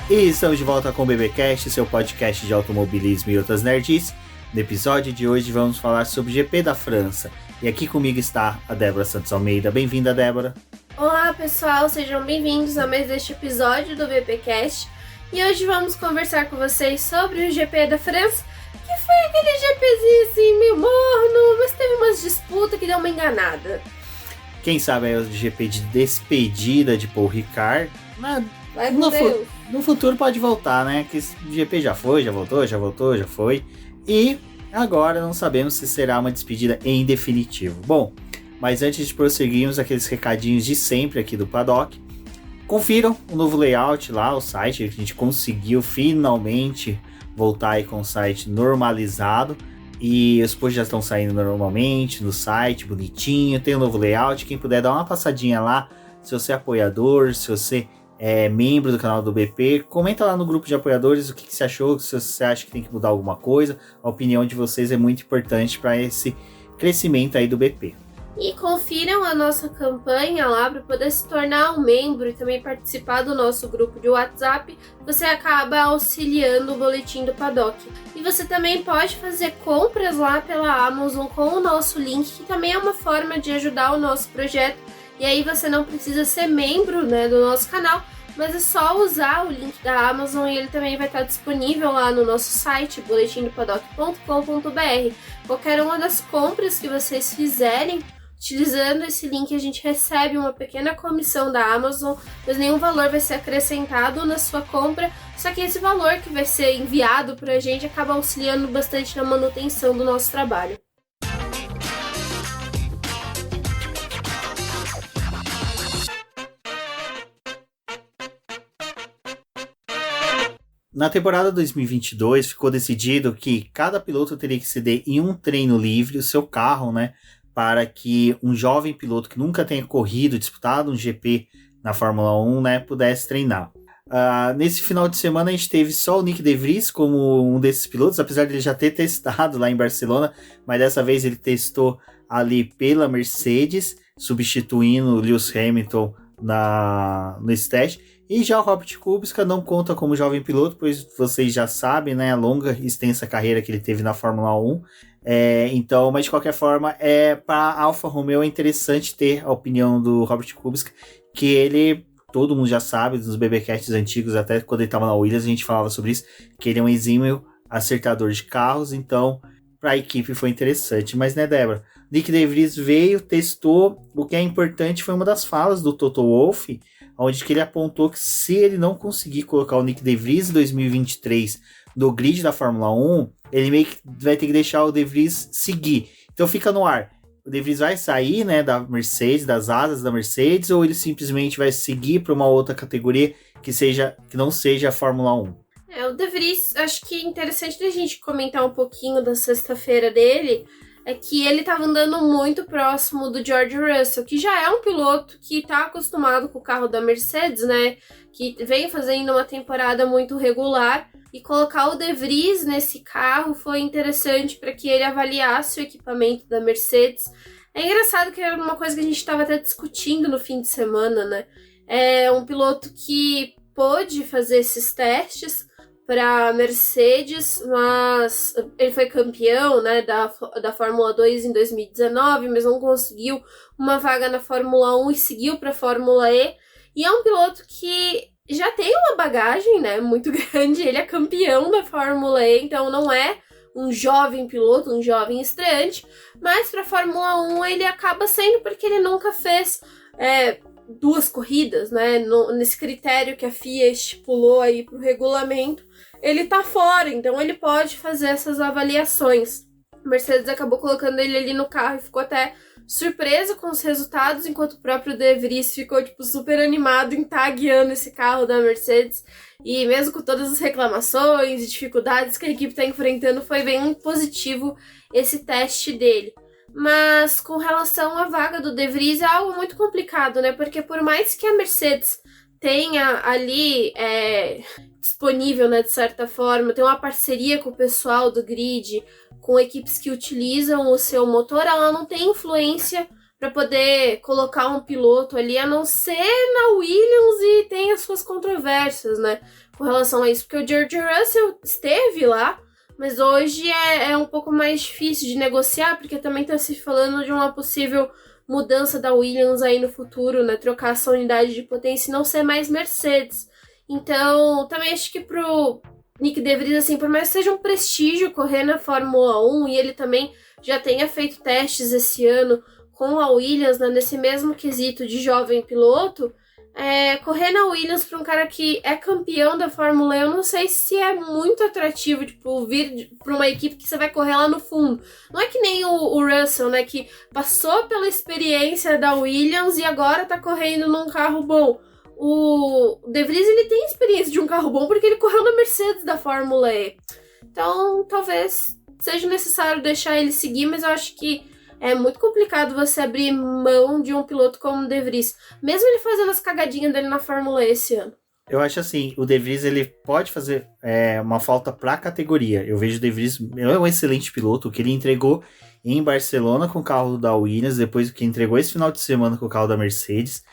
E estamos de volta com o BBcast, seu podcast de automobilismo e outras nerds. No episódio de hoje vamos falar sobre o GP da França. E aqui comigo está a Débora Santos Almeida. Bem-vinda, Débora. Olá, pessoal, sejam bem-vindos a mais este episódio do BBcast. E hoje vamos conversar com vocês sobre o GP da França, que foi aquele GPzinho assim, meio morno, mas teve umas disputas que deu uma enganada. Quem sabe é o GP de despedida de Paul Ricard. No futuro pode voltar, né? Que o GP já foi, já voltou, já foi. E agora não sabemos se será uma despedida em definitivo. Bom, mas antes de prosseguirmos aqueles recadinhos de sempre aqui do Paddock, confiram o novo layout lá, o site, a gente conseguiu finalmente voltar aí com o site normalizado. E os posts já estão saindo normalmente no site, bonitinho, tem um novo layout. Quem puder dar uma passadinha lá, se você é apoiador, se você é membro do canal do BP, comenta lá no grupo de apoiadores o que você achou, se você acha que tem que mudar alguma coisa. A opinião de vocês é muito importante para esse crescimento aí do BP. E confiram a nossa campanha lá para poder se tornar um membro e também participar do nosso grupo de WhatsApp. Você acaba auxiliando o boletim do Paddock. E você também pode fazer compras lá pela Amazon com o nosso link, que também é uma forma de ajudar o nosso projeto. E aí você não precisa ser membro, né, do nosso canal, mas é só usar o link da Amazon e ele também vai estar disponível lá no nosso site, boletimdopaddock.com.br. Qualquer uma das compras que vocês fizerem, utilizando esse link, a gente recebe uma pequena comissão da Amazon, mas nenhum valor vai ser acrescentado na sua compra, só que esse valor que vai ser enviado para a gente acaba auxiliando bastante na manutenção do nosso trabalho. Na temporada 2022 ficou decidido que cada piloto teria que ceder em um treino livre o seu carro, né, para que um jovem piloto que nunca tenha corrido, disputado um GP na Fórmula 1, né, pudesse treinar. Nesse final de semana a gente teve só o Nyck de Vries como um desses pilotos, apesar de ele já ter testado lá em Barcelona, mas dessa vez ele testou ali pela Mercedes, substituindo o Lewis Hamilton nesse teste. E já o Robert Kubica não conta como jovem piloto, pois vocês já sabem, né, a longa e extensa carreira que ele teve na Fórmula 1. Então, mas de qualquer forma, para a Alfa Romeo é interessante ter a opinião do Robert Kubica, que ele, todo mundo já sabe, dos BBcasts antigos, até quando ele estava na Williams, a gente falava sobre isso, que ele é um exímio acertador de carros, então para a equipe foi interessante. Mas, né, Débora, Nyck de Vries veio, testou, o que é importante foi uma das falas do Toto Wolff, onde que ele apontou que se ele não conseguir colocar o Nyck de Vries em 2023 no grid da Fórmula 1, ele meio que vai ter que deixar o De Vries seguir. Então fica no ar. O De Vries vai sair, né, da Mercedes, das asas da Mercedes, ou ele simplesmente vai seguir para uma outra categoria que não seja a Fórmula 1? O De Vries, acho que é interessante a gente comentar um pouquinho da sexta-feira dele, é que ele estava andando muito próximo do George Russell, que já é um piloto que está acostumado com o carro da Mercedes, né? Que vem fazendo uma temporada muito regular. E colocar o De Vries nesse carro foi interessante para que ele avaliasse o equipamento da Mercedes. É engraçado que era uma coisa que a gente estava até discutindo no fim de semana, né? É um piloto que pôde fazer esses testes para Mercedes, mas ele foi campeão, né, da Fórmula 2 em 2019, mas não conseguiu uma vaga na Fórmula 1 e seguiu para a Fórmula E. E é um piloto que já tem uma bagagem, né, muito grande, ele é campeão da Fórmula E, então não é um jovem piloto, um jovem estreante, mas para a Fórmula 1 ele acaba sendo porque ele nunca fez duas corridas, né, nesse critério que a FIA estipulou aí para o regulamento. Ele tá fora, então ele pode fazer essas avaliações. A Mercedes acabou colocando ele ali no carro e ficou até surpresa com os resultados, enquanto o próprio De Vries ficou super animado em estar guiando esse carro da Mercedes. E mesmo com todas as reclamações e dificuldades que a equipe está enfrentando, foi bem positivo esse teste dele. Mas com relação à vaga do De Vries é algo muito complicado, né? Porque por mais que a Mercedes tenha ali disponível, né, de certa forma, tem uma parceria com o pessoal do grid, com equipes que utilizam o seu motor, ela não tem influência para poder colocar um piloto ali, a não ser na Williams, e tem as suas controvérsias, né, com relação a isso, porque o George Russell esteve lá, mas hoje é um pouco mais difícil de negociar, porque também está se falando de uma possível mudança da Williams aí no futuro, né, trocar essa unidade de potência e não ser mais Mercedes. Então, também acho que pro Nick De Vries, assim, por mais que seja um prestígio correr na Fórmula 1, e ele também já tenha feito testes esse ano com a Williams, né, nesse mesmo quesito de jovem piloto, correr na Williams para um cara que é campeão da Fórmula 1, eu não sei se é muito atrativo, tipo, vir para uma equipe que você vai correr lá no fundo. Não é que nem o Russell, né, que passou pela experiência da Williams e agora tá correndo num carro bom. O De Vries, ele tem experiência de um carro bom porque ele correu na Mercedes da Fórmula E. Então, talvez seja necessário deixar ele seguir, mas eu acho que é muito complicado você abrir mão de um piloto como o De Vries, mesmo ele fazendo as cagadinhas dele na Fórmula E esse ano. Eu acho assim, o De Vries, ele pode fazer uma falta pra categoria. Eu vejo o De Vries, é um excelente piloto, o que ele entregou em Barcelona com o carro da Williams, depois o que entregou esse final de semana com o carro da Mercedes.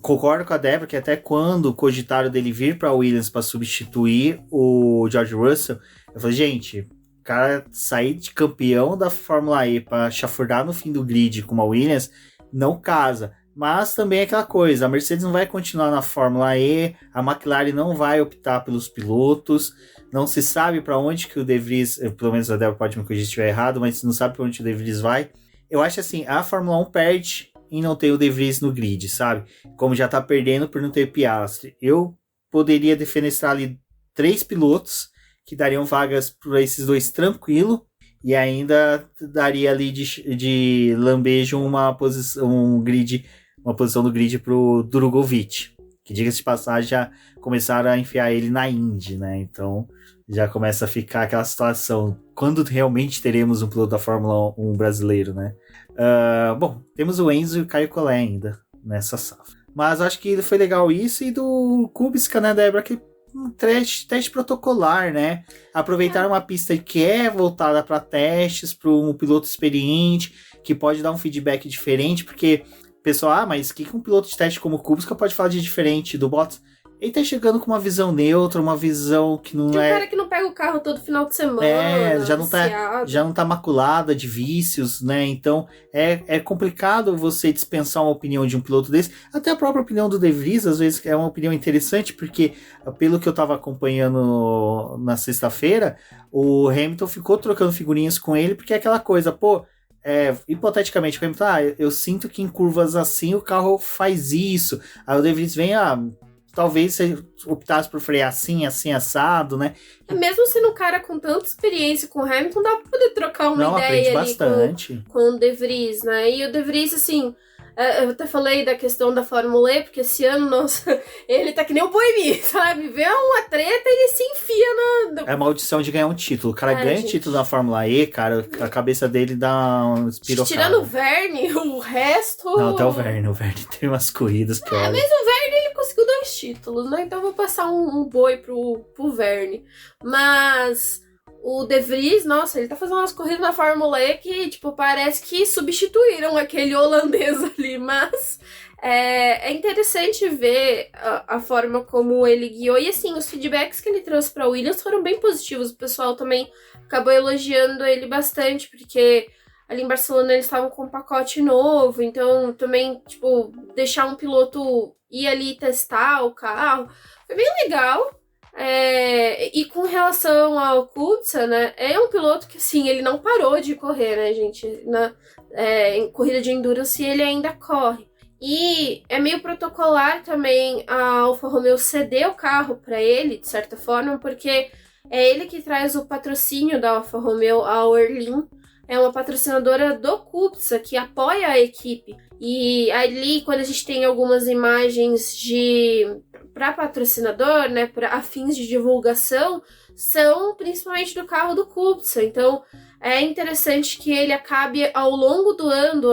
Concordo com a Débora que até quando cogitaram dele vir para a Williams para substituir o George Russell, eu falei, gente, o cara sair de campeão da Fórmula E para chafurdar no fim do grid com uma Williams, não casa. Mas também é aquela coisa, a Mercedes não vai continuar na Fórmula E, a McLaren não vai optar pelos pilotos, não se sabe para onde que o De Vries, pelo menos a Débora pode me corrigir se estiver errado, mas não sabe para onde o De Vries vai. Eu acho assim, a Fórmula 1 perde em não ter o De Vries no grid, sabe? Como já tá perdendo por não ter Piastri. Eu poderia defenestrar ali 3 pilotos que dariam vagas para esses dois tranquilo e ainda daria ali de lambejo uma posição no grid pro Drugovic, que diga-se de passagem já começaram a enfiar ele na Indy, né? Então já começa a ficar aquela situação, quando realmente teremos um piloto da Fórmula 1 brasileiro, né? Bom, temos o Enzo e o Caio Collet ainda nessa safra. Mas acho que foi legal isso, e do Kubica, né, Débora, que um teste protocolar, né? Aproveitar uma pista que é voltada para testes, para um piloto experiente, que pode dar um feedback diferente, porque o pessoal, mas o que um piloto de teste como o Kubica pode falar de diferente do Bottas? Ele tá chegando com uma visão neutra, uma visão que não Tem um cara que não pega o carro todo final de semana. Já não tá maculada de vícios, né? Então é complicado você dispensar uma opinião de um piloto desse. Até a própria opinião do De Vries, às vezes, é uma opinião interessante, porque pelo que eu tava acompanhando na sexta-feira, o Hamilton ficou trocando figurinhas com ele, porque é aquela coisa, hipoteticamente, o Hamilton, eu sinto que em curvas assim o carro faz isso. Aí o De Vries vem, talvez você optasse por frear assim, assado, né? Mesmo sendo um cara com tanta experiência com o Hamilton, dá pra poder trocar uma ideia ali com o De Vries, né? E o De Vries, assim, eu até falei da questão da Fórmula E, porque esse ano, nossa, ele tá que nem o Boemi, sabe? Vê uma treta e ele se enfia na... É a maldição de ganhar um título. O cara ganha título na Fórmula E, cara, a cabeça dele dá um espirocada. Tirando o Verne, o resto... Não, até o Verne tem umas corridas que olha. Mas o Verne, ele conseguiu 2 títulos, né? Então eu vou passar um boi pro Verne. Mas o De Vries, nossa, ele tá fazendo umas corridas na Fórmula E que, tipo, parece que substituíram aquele holandês ali, mas é interessante ver a forma como ele guiou. E assim, os feedbacks que ele trouxe pra Williams foram bem positivos. O pessoal também acabou elogiando ele bastante, porque ali em Barcelona eles estavam com um pacote novo, então também, tipo, deixar um piloto ir ali testar o carro foi bem legal. E com relação ao Kubica, né, é um piloto que, assim, ele não parou de correr, né, gente? Em corrida de endurance ele ainda corre. E é meio protocolar também a Alfa Romeo ceder o carro para ele, de certa forma, porque é ele que traz o patrocínio da Alfa Romeo, a Orlin. É uma patrocinadora do Kubica, que apoia a equipe. E ali, quando a gente tem algumas imagens para patrocinador, né, para fins de divulgação, são principalmente do carro do Kubica. Então, é interessante que ele acabe ao longo do ano,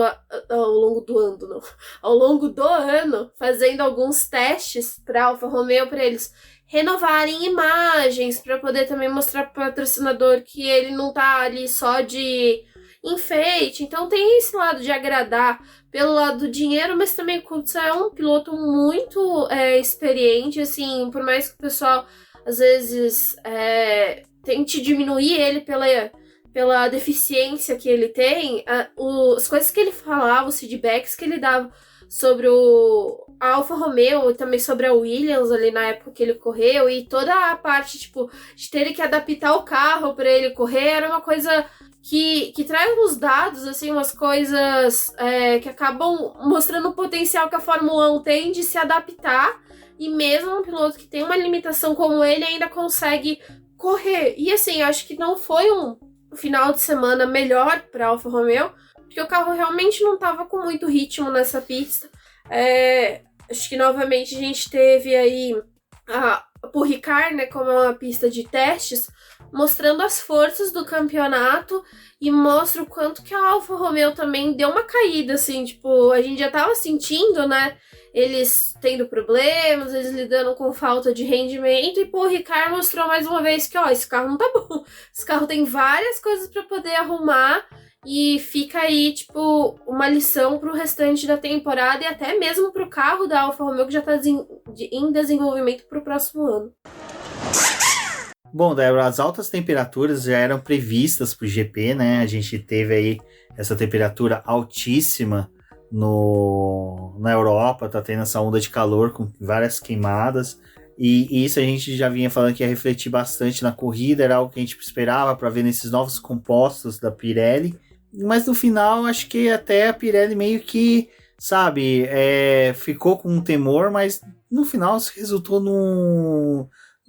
fazendo alguns testes para Alfa Romeo, para eles renovarem imagens, para poder também mostrar para o patrocinador que ele não tá ali só de enfeite. Então tem esse lado de agradar pelo lado do dinheiro, mas também o Kubica é um piloto muito experiente, assim, por mais que o pessoal às vezes tente diminuir ele pela deficiência que ele tem, as coisas que ele falava, os feedbacks que ele dava sobre a Alfa Romeo e também sobre a Williams ali na época que ele correu, e toda a parte, tipo, de ter que adaptar o carro para ele correr, era uma coisa que traz uns dados, assim, umas coisas que acabam mostrando o potencial que a Fórmula 1 tem de se adaptar, e mesmo um piloto que tem uma limitação como ele ainda consegue correr. E assim, acho que não foi um final de semana melhor para a Alfa Romeo, porque o carro realmente não estava com muito ritmo nessa pista. Acho que novamente a gente teve aí a Paul Ricard, né, como uma pista de testes, mostrando as forças do campeonato, e mostra o quanto que a Alfa Romeo também deu uma caída, assim, tipo, a gente já tava sentindo, né, eles tendo problemas, eles lidando com falta de rendimento, e Paul Ricard mostrou mais uma vez que, esse carro não tá bom, esse carro tem várias coisas para poder arrumar, e fica aí, tipo, uma lição pro restante da temporada e até mesmo pro carro da Alfa Romeo, que já tá em desenvolvimento pro próximo ano. Bom, Débora, as altas temperaturas já eram previstas pro GP, né? A gente teve aí essa temperatura altíssima na Europa, tá tendo essa onda de calor com várias queimadas. E isso a gente já vinha falando que ia refletir bastante na corrida, era algo que a gente esperava para ver nesses novos compostos da Pirelli. Mas no final, acho que até a Pirelli meio que, sabe, ficou com um temor, mas no final resultou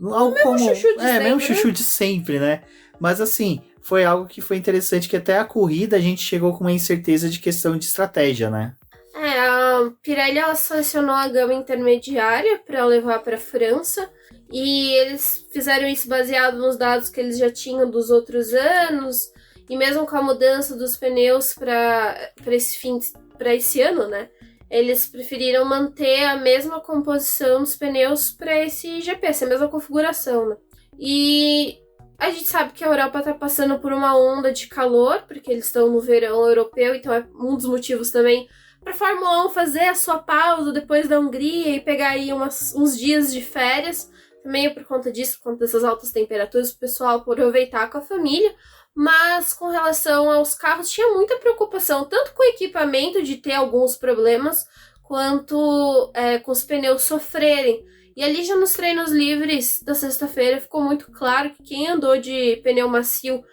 algo mesmo como chuchu de sempre, mesmo chuchu de sempre, né? Mas assim, foi algo que foi interessante, que até a corrida a gente chegou com uma incerteza de questão de estratégia, né? A Pirelli selecionou a gama intermediária para levar para a França, e eles fizeram isso baseado nos dados que eles já tinham dos outros anos, e mesmo com a mudança dos pneus para esse ano, né? Eles preferiram manter a mesma composição dos pneus para esse GP, essa mesma configuração, né? E a gente sabe que a Europa está passando por uma onda de calor, porque eles estão no verão europeu, então é um dos motivos também para a Fórmula 1 fazer a sua pausa depois da Hungria e pegar aí uns dias de férias, também por conta disso, por conta dessas altas temperaturas, o pessoal aproveitar com a família. Mas com relação aos carros, tinha muita preocupação, tanto com o equipamento de ter alguns problemas, quanto com os pneus sofrerem. E ali já nos treinos livres da sexta-feira ficou muito claro que quem andou de pneu macio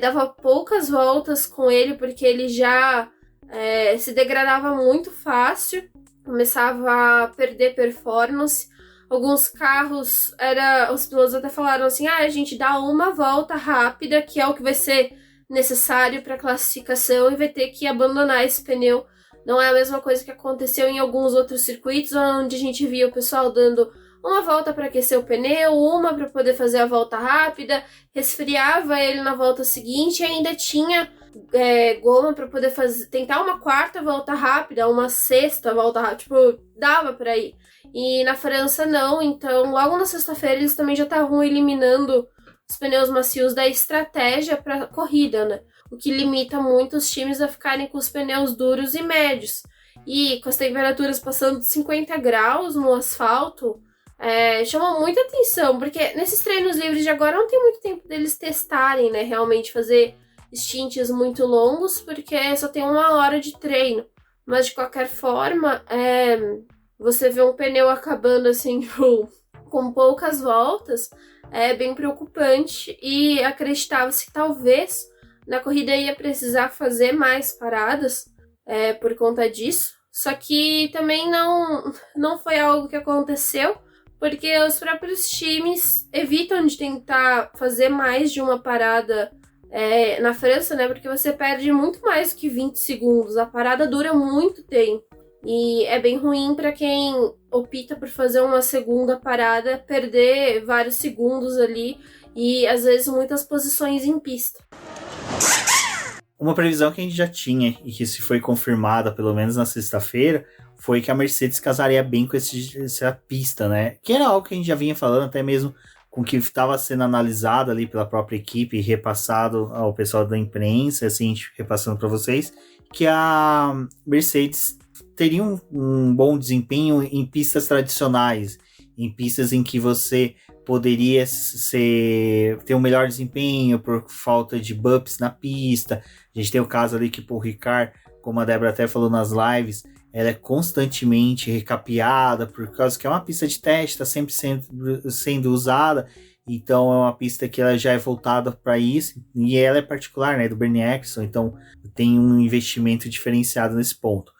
dava poucas voltas com ele, porque ele já se degradava muito fácil, começava a perder performance. Alguns carros, os pilotos até falaram assim, a gente dá uma volta rápida, que é o que vai ser necessário para a classificação, e vai ter que abandonar esse pneu. Não é a mesma coisa que aconteceu em alguns outros circuitos, onde a gente via o pessoal dando uma volta para aquecer o pneu, uma para poder fazer a volta rápida, resfriava ele na volta seguinte e ainda tinha goma para poder tentar uma quarta volta rápida, uma sexta volta rápida, tipo, dava para ir. E na França não, então logo na sexta-feira eles também já estavam eliminando os pneus macios da estratégia para corrida, né? O que limita muito os times a ficarem com os pneus duros e médios. E com as temperaturas passando de 50 graus no asfalto, chama muita atenção, porque nesses treinos livres de agora não tem muito tempo deles testarem, né? Realmente fazer stints muito longos, porque só tem 1 hora de treino. Mas de qualquer forma, você vê um pneu acabando assim com poucas voltas, é bem preocupante, e acreditava-se que talvez na corrida ia precisar fazer mais paradas por conta disso, só que também não foi algo que aconteceu, porque os próprios times evitam de tentar fazer mais de uma parada na França, né? Porque você perde muito mais que 20 segundos, a parada dura muito tempo. E é bem ruim para quem opta por fazer uma segunda parada, perder vários segundos ali e às vezes muitas posições em pista. Uma previsão que a gente já tinha e que se foi confirmada, pelo menos na sexta-feira, foi que a Mercedes casaria bem com essa pista, né? Que era algo que a gente já vinha falando até mesmo com o que estava sendo analisado ali pela própria equipe e repassado ao pessoal da imprensa, assim, repassando para vocês, que a Mercedes teria um bom desempenho em pistas tradicionais, em pistas em que você poderia ter um melhor desempenho por falta de bumps na pista. A gente tem o caso ali que o Paul Ricard, como a Débora até falou nas lives, ela é constantemente recapeada, por causa que é uma pista de teste, está sempre sendo usada, então é uma pista que ela já é voltada para isso, e ela é particular, né, do Bernie Ecclestone, então tem um investimento diferenciado nesse ponto.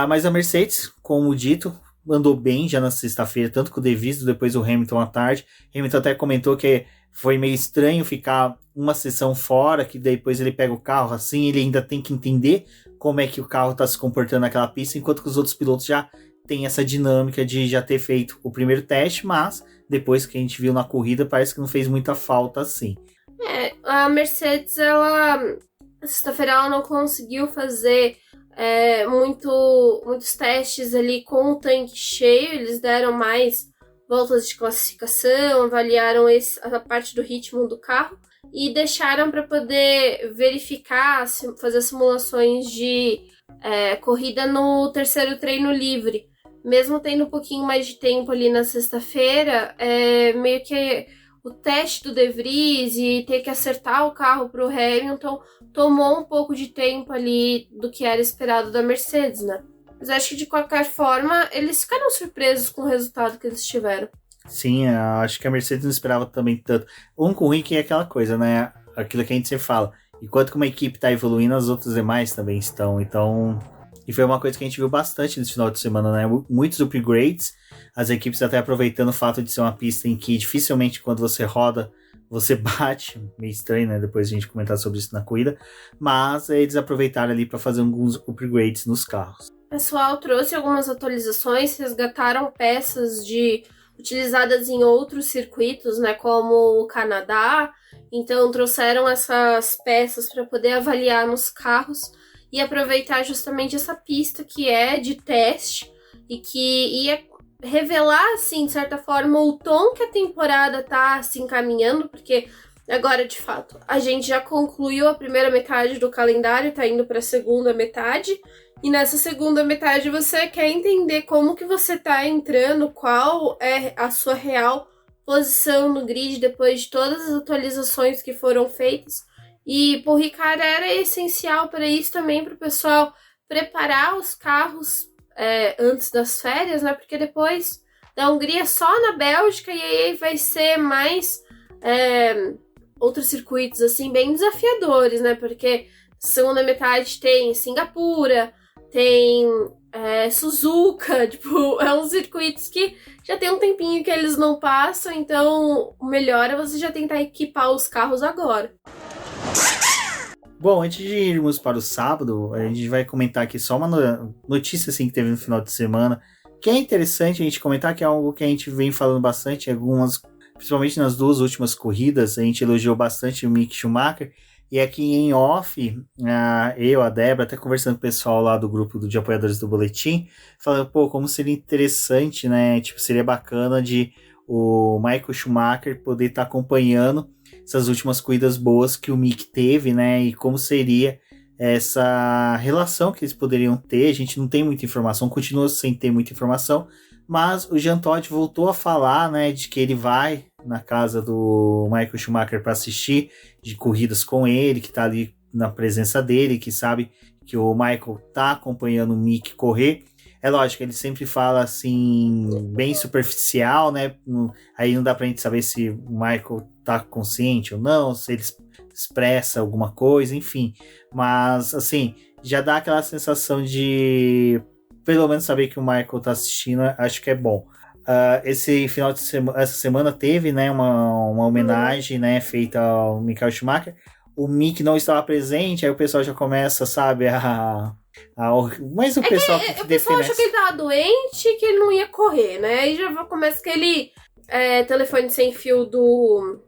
Mas a Mercedes, como dito, andou bem já na sexta-feira, tanto com o De Vries, depois o Hamilton à tarde. Hamilton até comentou que foi meio estranho ficar uma sessão fora, que depois ele pega o carro assim, ele ainda tem que entender como é que o carro está se comportando naquela pista, enquanto que os outros pilotos já têm essa dinâmica de já ter feito o primeiro teste, mas depois que a gente viu na corrida, parece que não fez muita falta assim. A Mercedes, sexta-feira ela não conseguiu fazer muitos testes ali com o tanque cheio, eles deram mais voltas de classificação, avaliaram a parte do ritmo do carro e deixaram para poder verificar, fazer simulações de corrida no terceiro treino livre. Mesmo tendo um pouquinho mais de tempo ali na sexta-feira, meio que o teste do De Vries e ter que acertar o carro para o Hamilton tomou um pouco de tempo ali do que era esperado da Mercedes, né? Mas acho que de qualquer forma eles ficaram surpresos com o resultado que eles tiveram. Sim, acho que a Mercedes não esperava também tanto. O único ruim que é aquela coisa, né? Aquilo que a gente sempre fala. Enquanto que uma equipe está evoluindo, as outras demais também estão. Então, e foi uma coisa que a gente viu bastante nesse final de semana, né? Muitos upgrades, as equipes até aproveitando o fato de ser uma pista em que dificilmente quando você roda, você bate. Meio estranho, né? Depois a gente comentar sobre isso na corrida. Mas eles aproveitaram ali para fazer alguns upgrades nos carros. O pessoal trouxe algumas atualizações, resgataram peças utilizadas em outros circuitos, né, como o Canadá. Então trouxeram essas peças para poder avaliar nos carros e aproveitar justamente essa pista que é de teste e que ia revelar, assim, de certa forma, o tom que a temporada tá assim, caminhando, porque agora, de fato, a gente já concluiu a primeira metade do calendário, tá indo para a segunda metade. E nessa segunda metade você quer entender como que você tá entrando, qual é a sua real posição no grid depois de todas as atualizações que foram feitas. E Paul Ricard era essencial para isso também, para o pessoal preparar os carros antes das férias, né? Porque depois da Hungria só na Bélgica e aí vai ser mais outros circuitos assim bem desafiadores, né? Porque segunda metade tem Singapura, tem Suzuka, tipo, é uns circuitos que já tem um tempinho que eles não passam, então o melhor é você já tentar equipar os carros agora. Bom, antes de irmos para o sábado, a gente vai comentar aqui só uma notícia assim, que teve no final de semana, que é interessante a gente comentar, que é algo que a gente vem falando bastante, principalmente nas duas últimas corridas, a gente elogiou bastante o Mick Schumacher, e aqui em off, a Débora, até conversando com o pessoal lá do grupo de apoiadores do Boletim, falando, como seria interessante, né, tipo, seria bacana de o Michael Schumacher poder estar acompanhando essas últimas corridas boas que o Mick teve, né, e como seria essa relação que eles poderiam ter. A gente não tem muita informação, continua sem ter muita informação, mas o Jean Todt voltou a falar, né, de que ele vai na casa do Michael Schumacher para assistir de corridas com ele, que está ali na presença dele, que sabe que o Michael tá acompanhando o Mick correr. É lógico, ele sempre fala assim, bem superficial, né? Aí não dá pra gente saber se o Michael tá consciente ou não, se ele expressa alguma coisa, enfim. Mas, assim, já dá aquela sensação de, pelo menos, saber que o Michael tá assistindo, acho que é bom. Esse final de semana, essa semana teve, né, uma homenagem, né, feita ao Michael Schumacher. O Mick não estava presente, aí o pessoal já começa, sabe, mas o pessoal que o pessoal achou que ele tava doente e que ele não ia correr, né? Aí já começa aquele telefone sem fio do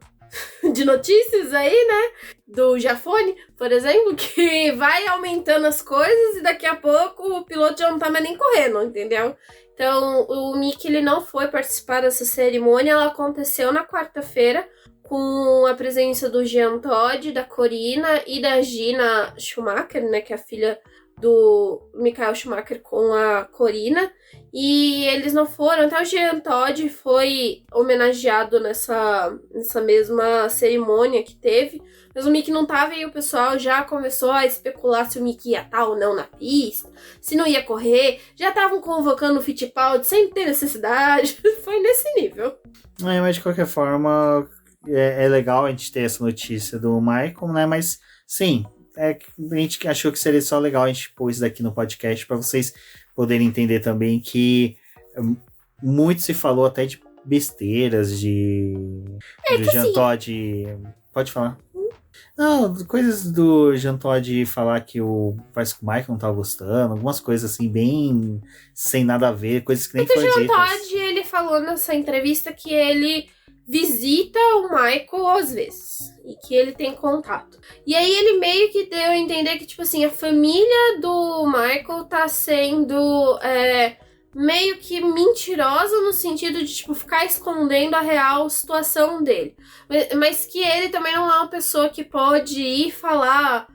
de notícias aí, né? Do Jafone, por exemplo, que vai aumentando as coisas e daqui a pouco o piloto já não tá mais nem correndo, entendeu? Então, o Mickey, ele não foi participar dessa cerimônia, ela aconteceu na quarta-feira, com a presença do Jean Todt, da Corina e da Gina Schumacher, né, que é a filha do Michael Schumacher com a Corina, e eles não foram, até o Jean Todt foi homenageado nessa mesma cerimônia que teve, mas o Mickey não tava e o pessoal já começou a especular se o Mickey ia estar ou não na pista, se não ia correr, já estavam convocando o Fittipaldi sem ter necessidade, foi nesse nível. Mas de qualquer forma, é legal a gente ter essa notícia do Michael, né, mas sim, a gente achou que seria só legal a gente pôr isso daqui no podcast para vocês poderem entender também que muito se falou até de besteiras do Jean Todt. Pode falar. Não, coisas do Jean Todt falar que parece que o Michael não tava gostando, algumas coisas assim, bem sem nada a ver, coisas que nem foram ditas. O Jean Todt, ele falou nessa entrevista que ele visita o Michael às vezes e que ele tem contato. E aí ele meio que deu a entender que, tipo assim, a família do Michael tá sendo meio que mentirosa no sentido de, tipo, ficar escondendo a real situação dele. Mas que ele também não é uma pessoa que pode ir falar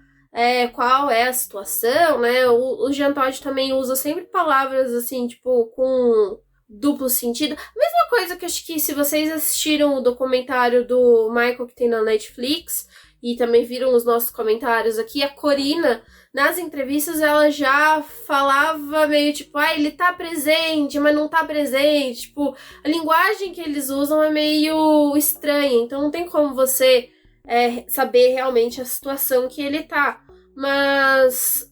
qual é a situação, né? O Jean Todt também usa sempre palavras assim, tipo, com duplo sentido. Mesma coisa que acho que se vocês assistiram o documentário do Michael que tem na Netflix e também viram os nossos comentários aqui, a Corina, nas entrevistas, ela já falava meio tipo, ele tá presente, mas não tá presente. Tipo, a linguagem que eles usam é meio estranha, então não tem como você saber realmente a situação que ele tá. Mas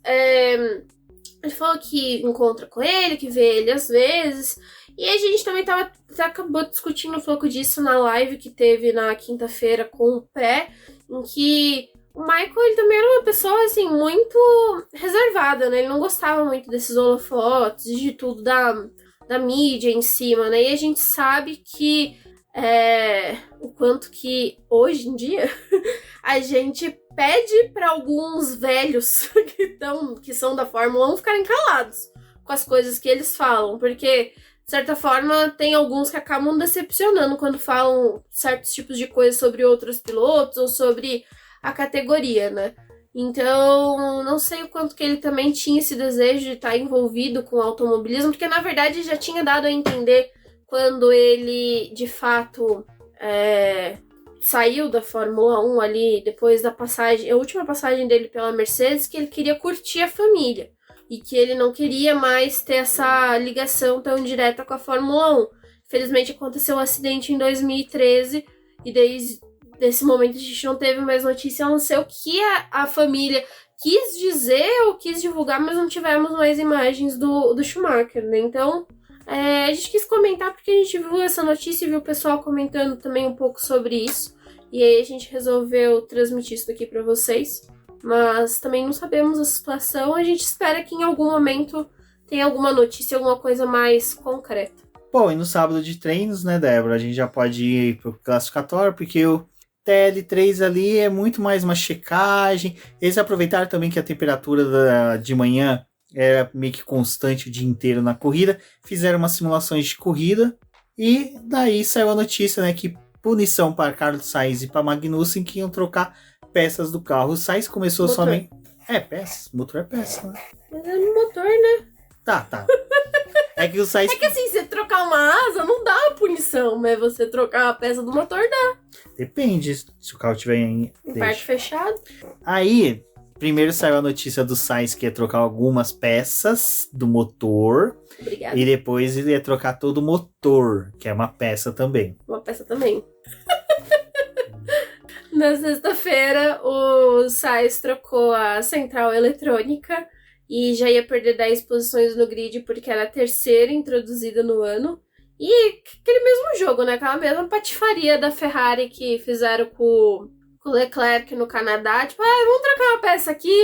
ele falou que encontra com ele, que vê ele às vezes. E a gente também acabou discutindo um pouco disso na live que teve na quinta-feira com o Pré, em que o Michael, ele também era uma pessoa, assim, muito reservada, né? Ele não gostava muito desses holofotes, de tudo da mídia em cima, né? E a gente sabe que o quanto que, hoje em dia, a gente pede para alguns velhos que são da Fórmula 1 ficarem calados com as coisas que eles falam, porque de certa forma, tem alguns que acabam decepcionando quando falam certos tipos de coisas sobre outros pilotos ou sobre a categoria, né? Então, não sei o quanto que ele também tinha esse desejo de estar envolvido com o automobilismo, porque na verdade já tinha dado a entender quando ele, de fato, saiu da Fórmula 1 ali, depois da passagem, a última passagem dele pela Mercedes, que ele queria curtir a família. E que ele não queria mais ter essa ligação tão direta com a Fórmula 1. Infelizmente aconteceu um acidente em 2013 e desde esse momento a gente não teve mais notícia, a não ser o que a família quis dizer ou quis divulgar, mas não tivemos mais imagens do Schumacher, né? Então, a gente quis comentar porque a gente viu essa notícia e viu o pessoal comentando também um pouco sobre isso. E aí a gente resolveu transmitir isso aqui para vocês. Mas também não sabemos a situação, a gente espera que em algum momento tenha alguma notícia, alguma coisa mais concreta. Bom, e no sábado de treinos, né, Débora, a gente já pode ir pro classificatório, porque o TL3 ali é muito mais uma checagem. Eles aproveitaram também que a temperatura de manhã era meio que constante o dia inteiro na corrida, fizeram umas simulações de corrida, e daí saiu a notícia, né, que punição para Carlos Sainz e para Magnussen, que iam trocar peças do carro. O Sainz começou somente... peças. Motor é peça, né? Mas é no motor, né? Tá. É que o Sainz... É que assim, você trocar uma asa não dá uma punição, mas você trocar a peça do motor dá. Depende, se o carro tiver em parte fechado. Aí, primeiro saiu a notícia do Sainz que ia trocar algumas peças do motor. Obrigada. E depois ele ia trocar todo o motor, que é uma peça também. Uma peça também. Na sexta-feira, o Sainz trocou a central eletrônica e já ia perder 10 posições no grid porque era a terceira introduzida no ano. E aquele mesmo jogo, né? Aquela mesma patifaria da Ferrari que fizeram com o Leclerc no Canadá. Tipo, vamos trocar uma peça aqui,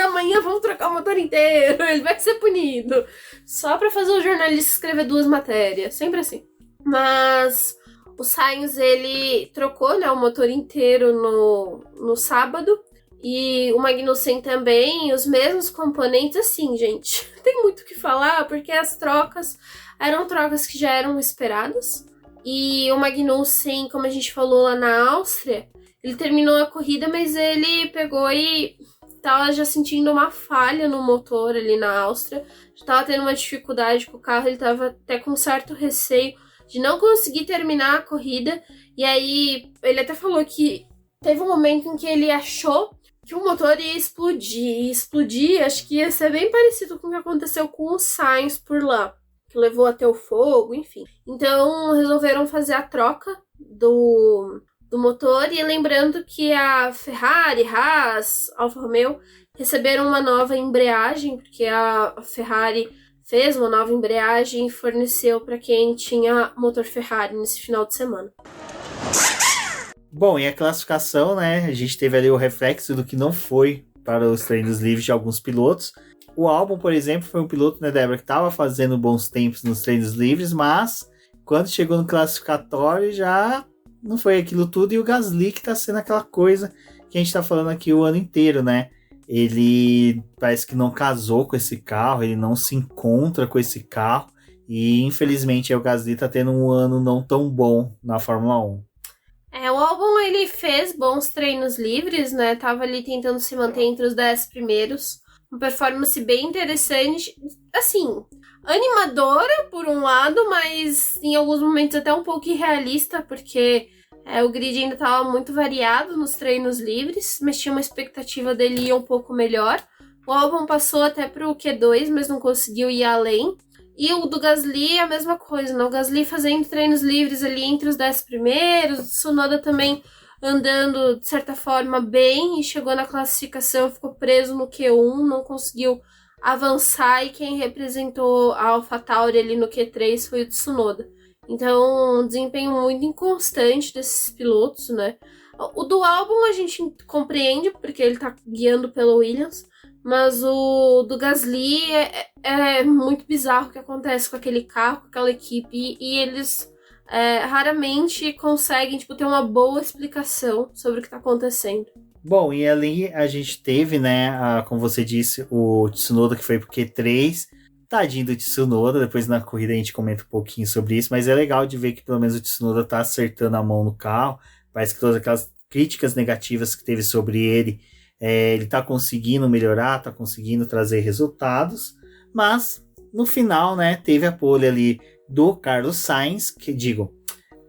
amanhã vamos trocar o motor inteiro, ele vai ser punido. Só pra fazer o jornalista escrever 2 matérias, sempre assim. Mas O Sainz, ele trocou, né, o motor inteiro no sábado. E o Magnussen também, os mesmos componentes. Assim, gente, tem muito o que falar, porque as trocas eram trocas que já eram esperadas. E o Magnussen, como a gente falou lá na Áustria, ele terminou a corrida, mas ele pegou e tava já sentindo uma falha no motor ali na Áustria. Já tava tendo uma dificuldade com o carro, ele tava até com certo receio de não conseguir terminar a corrida. E aí, ele até falou que teve um momento em que ele achou que o motor ia explodir, acho que ia ser bem parecido com o que aconteceu com o Sainz por lá, que levou até o fogo, enfim. Então, resolveram fazer a troca do motor, e lembrando que a Ferrari, Haas, Alfa Romeo receberam uma nova embreagem, porque a Ferrari fez uma nova embreagem e forneceu para quem tinha motor Ferrari nesse final de semana. Bom, e a classificação, né? A gente teve ali o reflexo do que não foi para os treinos livres de alguns pilotos. O Albon, por exemplo, foi um piloto, né, Débora, que estava fazendo bons tempos nos treinos livres, mas quando chegou no classificatório já não foi aquilo tudo. E o Gasly, que está sendo aquela coisa que a gente está falando aqui o ano inteiro, né? Ele parece que não casou com esse carro, ele não se encontra com esse carro. E infelizmente o Gasly está tendo um ano não tão bom na Fórmula 1. O Albon, ele fez bons treinos livres, né? Tava ali tentando se manter entre os 10 primeiros. Uma performance bem interessante. Assim, animadora por um lado, mas em alguns momentos até um pouco irrealista, porque o grid ainda estava muito variado nos treinos livres, mas tinha uma expectativa dele ir um pouco melhor. O Albon passou até pro Q2, mas não conseguiu ir além. E o do Gasly é a mesma coisa, né? O Gasly fazendo treinos livres ali entre os 10 primeiros, o Tsunoda também andando, de certa forma, bem, e chegou na classificação, ficou preso no Q1, não conseguiu avançar, e quem representou a AlphaTauri ali no Q3 foi o Tsunoda. Então, um desempenho muito inconstante desses pilotos, né? O do Albon a gente compreende, porque ele tá guiando pelo Williams, mas o do Gasly é muito bizarro o que acontece com aquele carro, com aquela equipe, e eles raramente conseguem ter uma boa explicação sobre o que está acontecendo. Bom, e ali a gente teve, né, como você disse, o Tsunoda que foi pro Q3. Tadinho do Tsunoda, depois na corrida a gente comenta um pouquinho sobre isso, mas é legal de ver que pelo menos o Tsunoda tá acertando a mão no carro. Parece que todas aquelas críticas negativas que teve sobre ele, ele tá conseguindo melhorar, tá conseguindo trazer resultados, mas no final, né, teve a pole ali do Carlos Sainz,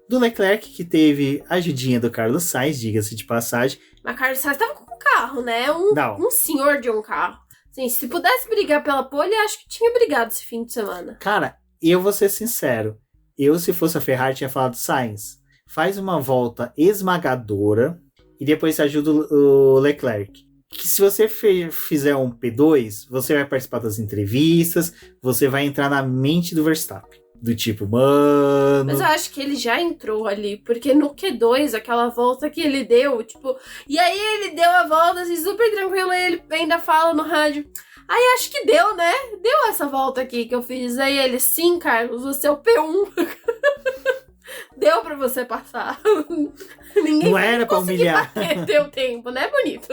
do Leclerc, que teve a ajudinha do Carlos Sainz, diga-se de passagem. Mas Carlos Sainz tava com um carro, né? Um senhor de um carro. Assim, se pudesse brigar pela pole, acho que tinha brigado esse fim de semana. Cara, eu vou ser sincero. Eu, se fosse a Ferrari, tinha falado: Sainz, faz uma volta esmagadora e depois você ajuda o Leclerc. Que se você fizer um P2, você vai participar das entrevistas, você vai entrar na mente do Verstappen. Do tipo, mano... Mas eu acho que ele já entrou ali, porque no Q2, aquela volta que ele deu, e aí ele deu a volta, assim, super tranquilo, e ele ainda fala no rádio: aí acho que deu, né? Deu essa volta aqui que eu fiz. Aí ele: sim, Carlos, você é o P1. Deu pra você passar. Ninguém não era pra humilhar. Teu tempo, né? Bonito.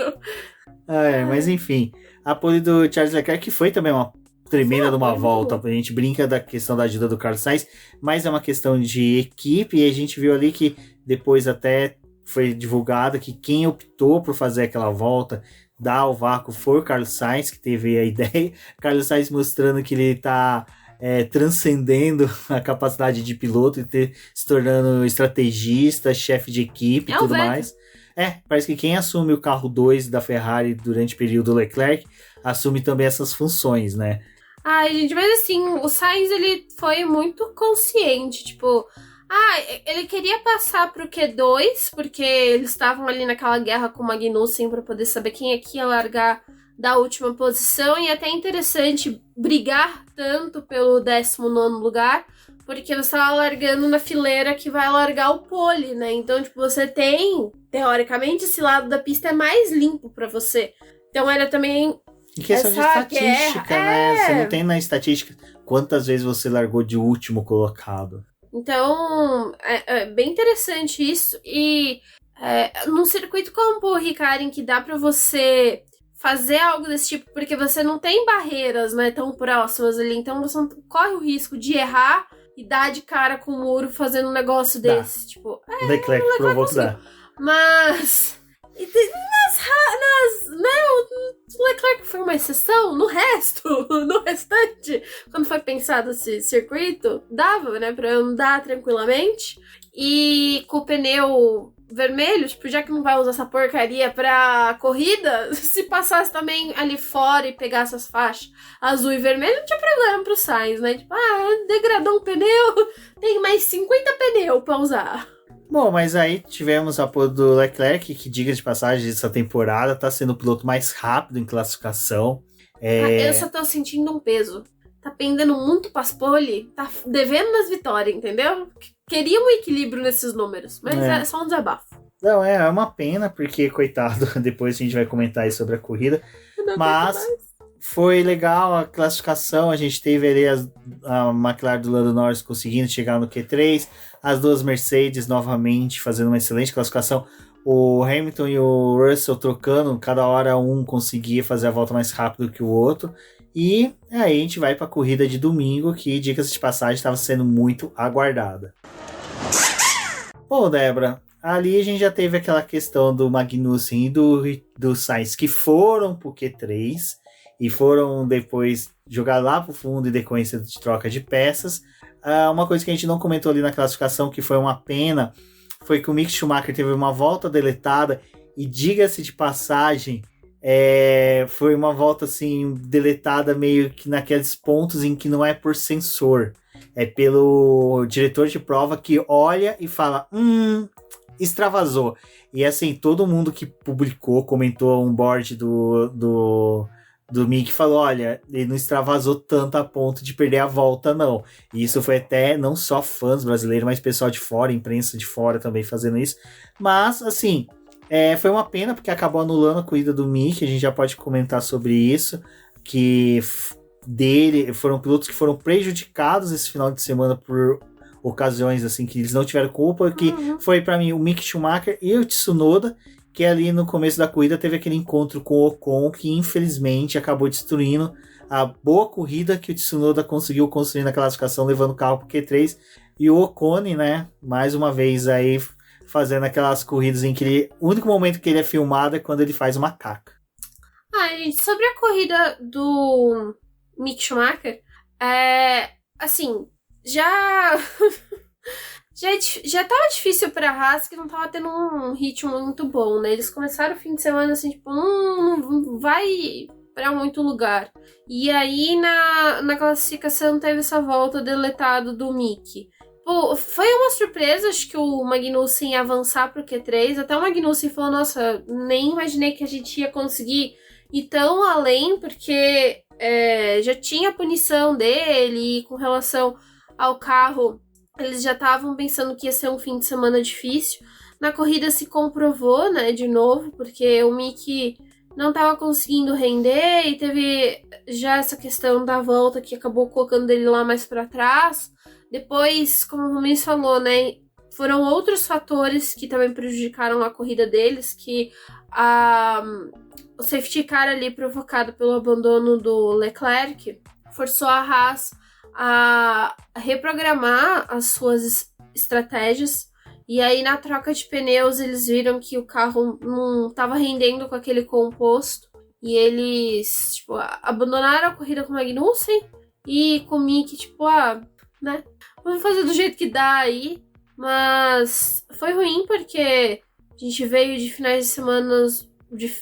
Mas enfim, a pole do Charles Leclerc, que foi também uma tremenda de uma volta. A gente brinca da questão da ajuda do Carlos Sainz, mas é uma questão de equipe, e a gente viu ali que depois até foi divulgado que quem optou por fazer aquela volta, dar o vácuo, foi o Carlos Sainz, que teve a ideia. Carlos Sainz mostrando que ele tá transcendendo a capacidade de piloto e se tornando estrategista, chefe de equipe e tudo mais. Parece que quem assume o carro 2 da Ferrari durante o período Leclerc assume também essas funções, né? Ai, gente, mas assim, o Sainz, ele foi muito consciente, ele queria passar pro Q2, porque eles estavam ali naquela guerra com o Magnussen para poder saber quem é que ia largar da última posição, e é até interessante brigar tanto pelo 19º lugar, porque você tá largando na fileira que vai largar o pole, né? Então, você tem, teoricamente, esse lado da pista é mais limpo para você. Então, era também... Em questão de estatística, né? Você não tem na estatística quantas vezes você largou de último colocado. Então, é bem interessante isso. E num circuito como o Hikarin, que dá pra você fazer algo desse tipo, porque você não tem barreiras, né, tão próximas ali, então você não corre o risco de errar e dar de cara com o muro fazendo um negócio desse. Tipo, Leclerc provou que dá. Mas o Leclerc foi uma exceção. No restante, quando foi pensado esse circuito, dava, né, pra andar tranquilamente. E com o pneu vermelho, tipo, já que não vai usar essa porcaria pra corrida, se passasse também ali fora e pegasse as faixas azul e vermelho, não tinha problema pro Sainz, né? Tipo, degradou um pneu, tem mais 50 pneus pra usar. Bom, mas aí tivemos a apoio do Leclerc, que, diga de passagem, essa temporada tá sendo o piloto mais rápido em classificação. Eu só tô sentindo um peso. Tá pendendo muito pras pole, tá devendo nas vitórias, entendeu? Queria um equilíbrio nesses números, mas é só um desabafo. Não, é uma pena, porque, coitado, depois a gente vai comentar aí sobre a corrida. Mas foi legal a classificação, a gente teve ali a McLaren do Lando Norris conseguindo chegar no Q3, as duas Mercedes novamente fazendo uma excelente classificação, o Hamilton e o Russell trocando, cada hora um conseguia fazer a volta mais rápido que o outro, e aí a gente vai para a corrida de domingo, que, diga-se de passagem, estava sendo muito aguardada. Bom, Débora, ali a gente já teve aquela questão do Magnussen e do Sainz, que foram pro Q3 e foram depois jogar lá pro fundo em decorrência de troca de peças. Uma coisa que a gente não comentou ali na classificação, que foi uma pena, foi que o Mick Schumacher teve uma volta deletada, e, diga-se de passagem, foi uma volta assim deletada meio que naqueles pontos em que não é por sensor, é pelo diretor de prova, que olha e fala, extravasou. E assim, todo mundo que publicou, comentou um board do Mick, falou, olha, ele não extravasou tanto a ponto de perder a volta, não. E isso foi até não só fãs brasileiros, mas pessoal de fora, imprensa de fora também fazendo isso. Mas, assim, foi uma pena, porque acabou anulando a corrida do Mick, a gente já pode comentar sobre isso, que foram pilotos que foram prejudicados esse final de semana por ocasiões assim que eles não tiveram culpa, que foi para mim o Mick Schumacher e o Tsunoda, que ali no começo da corrida teve aquele encontro com o Ocon, que infelizmente acabou destruindo a boa corrida que o Tsunoda conseguiu construir na classificação, levando o carro pro Q3, e o Ocon, né, mais uma vez aí fazendo aquelas corridas em que o único momento que ele é filmado é quando ele faz uma caca. Gente, sobre a corrida do Mick Schumacher, assim, já tava difícil pra Haas, que não tava tendo um ritmo muito bom, né? Eles começaram o fim de semana assim, tipo, não vai pra muito lugar. E aí na classificação teve essa volta deletada do Mick. Pô, foi uma surpresa, acho que o Magnussen ia avançar pro Q3. Até o Magnussen falou, nossa, nem imaginei que a gente ia conseguir ir tão além, porque já tinha a punição dele, e com relação ao carro, eles já estavam pensando que ia ser um fim de semana difícil. Na corrida se comprovou, né, de novo, porque o Mick não estava conseguindo render, e teve já essa questão da volta que acabou colocando ele lá mais para trás. Depois, como o Rubens falou, né, foram outros fatores que também prejudicaram a corrida deles, que o safety car ali provocado pelo abandono do Leclerc forçou a Haas a reprogramar as suas estratégias, e aí na troca de pneus eles viram que o carro não estava rendendo com aquele composto, e eles tipo, abandonaram a corrida com o Magnussen e com o Mick, tipo, né, vamos fazer do jeito que dá aí. Mas foi ruim porque a gente veio de finais de semana de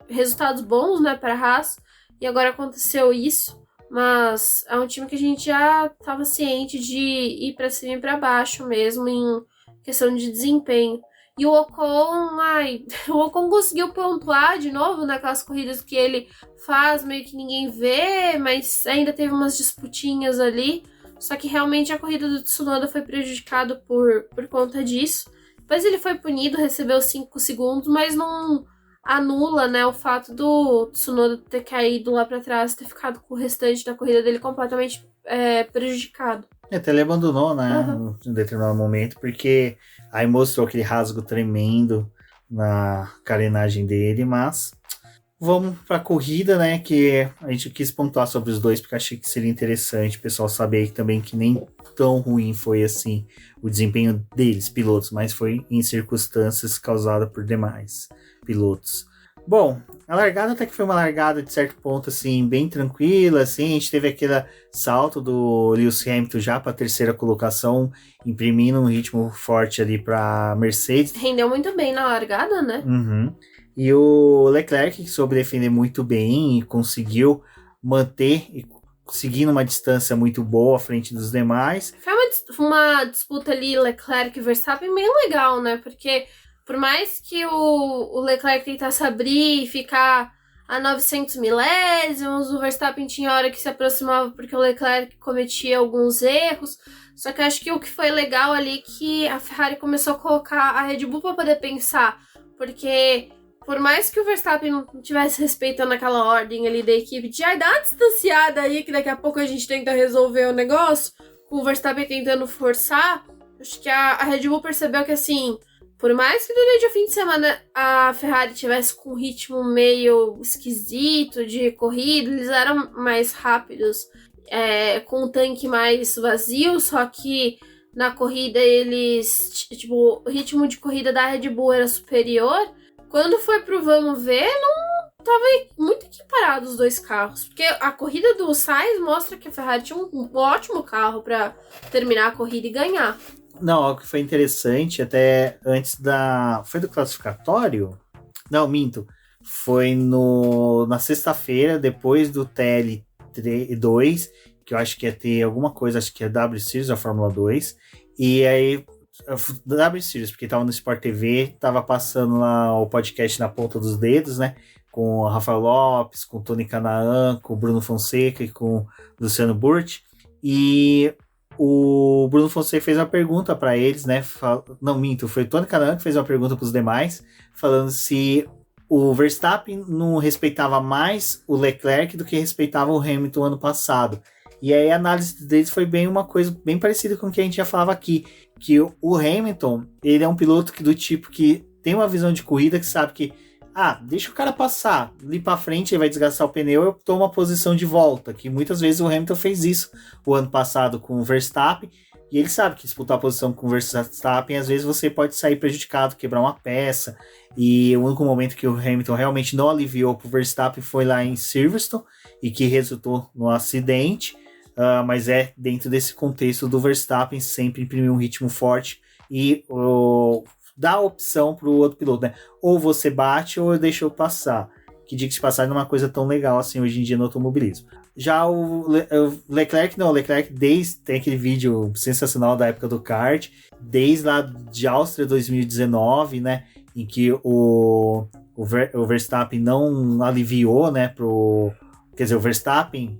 resultados bons, né, para a Haas, e agora aconteceu isso. Mas é um time que a gente já estava ciente de ir para cima e para baixo mesmo em questão de desempenho. E o Ocon conseguiu pontuar de novo naquelas corridas que ele faz, meio que ninguém vê, mas ainda teve umas disputinhas ali. Só que realmente a corrida do Tsunoda foi prejudicada por conta disso. Depois ele foi punido, recebeu 5 segundos, mas não anula, né, o fato do Tsunoda ter caído lá para trás, ter ficado com o restante da corrida dele completamente prejudicado. Até ele abandonou, né? Em determinado momento, porque aí mostrou aquele rasgo tremendo na carenagem dele, mas vamos pra corrida, né? Que a gente quis pontuar sobre os dois, porque achei que seria interessante o pessoal saber também que nem tão ruim foi assim o desempenho deles, pilotos, mas foi em circunstâncias causadas por demais pilotos. Bom, a largada até que foi uma largada de certo ponto, assim, bem tranquila, assim, a gente teve aquele salto do Lewis Hamilton já para a terceira colocação, imprimindo um ritmo forte ali para Mercedes. Rendeu muito bem na largada, né? Uhum. E o Leclerc, que soube defender muito bem e conseguiu manter e seguindo uma distância muito boa à frente dos demais. Foi uma disputa ali, Leclerc e Verstappen, bem legal, né? Porque por mais que o Leclerc tentasse abrir e ficar a 900 milésimos, o Verstappen tinha hora que se aproximava porque o Leclerc cometia alguns erros. Só que eu acho que o que foi legal ali é que a Ferrari começou a colocar a Red Bull para poder pensar. Porque por mais que o Verstappen não estivesse respeitando aquela ordem ali da equipe, de dá uma distanciada aí que daqui a pouco a gente tenta resolver o negócio, com o Verstappen tentando forçar, acho que a Red Bull percebeu que assim, por mais que durante o fim de semana a Ferrari tivesse com um ritmo meio esquisito de corrida, eles eram mais rápidos, com o tanque mais vazio, só que na corrida eles, tipo, o ritmo de corrida da Red Bull era superior. Quando foi pro vamos ver, não tava muito equiparado os dois carros. Porque a corrida do Sainz mostra que a Ferrari tinha um ótimo carro para terminar a corrida e ganhar. Não, o que foi interessante, até antes foi do classificatório? Não, minto. Foi na sexta-feira, depois do TL2, que eu acho que ia ter alguma coisa, acho que é W Series, a Fórmula 2. E aí, W Series, porque tava no Sport TV, tava passando lá o podcast na ponta dos dedos, né? Com o Rafael Lopes, com o Tony Canaan, com o Bruno Fonseca e com o Luciano Burti. E o Bruno Fonseca fez uma pergunta para eles, né? Não, minto, foi o Tony Canaan que fez uma pergunta para os demais, falando se o Verstappen não respeitava mais o Leclerc do que respeitava o Hamilton ano passado. E aí a análise deles foi bem uma coisa bem parecida com o que a gente já falava aqui, que o Hamilton, ele é um piloto do tipo que tem uma visão de corrida que sabe que deixa o cara passar, ali pra frente ele vai desgastar o pneu, eu tomo uma posição de volta, que muitas vezes o Hamilton fez isso o ano passado com o Verstappen, e ele sabe que disputar a posição com o Verstappen, às vezes você pode sair prejudicado, quebrar uma peça, e o único momento que o Hamilton realmente não aliviou pro Verstappen foi lá em Silverstone, e que resultou no acidente, mas é dentro desse contexto do Verstappen sempre imprimir um ritmo forte e dá a opção para o outro piloto, né? Ou você bate ou deixa eu passar. Que diga-se de passagem não é uma coisa tão legal assim hoje em dia no automobilismo. Já o Leclerc, não, o Leclerc tem aquele vídeo sensacional da época do kart, desde lá de Áustria 2019, né? Em que o Verstappen não aliviou, né? Quer dizer, o Verstappen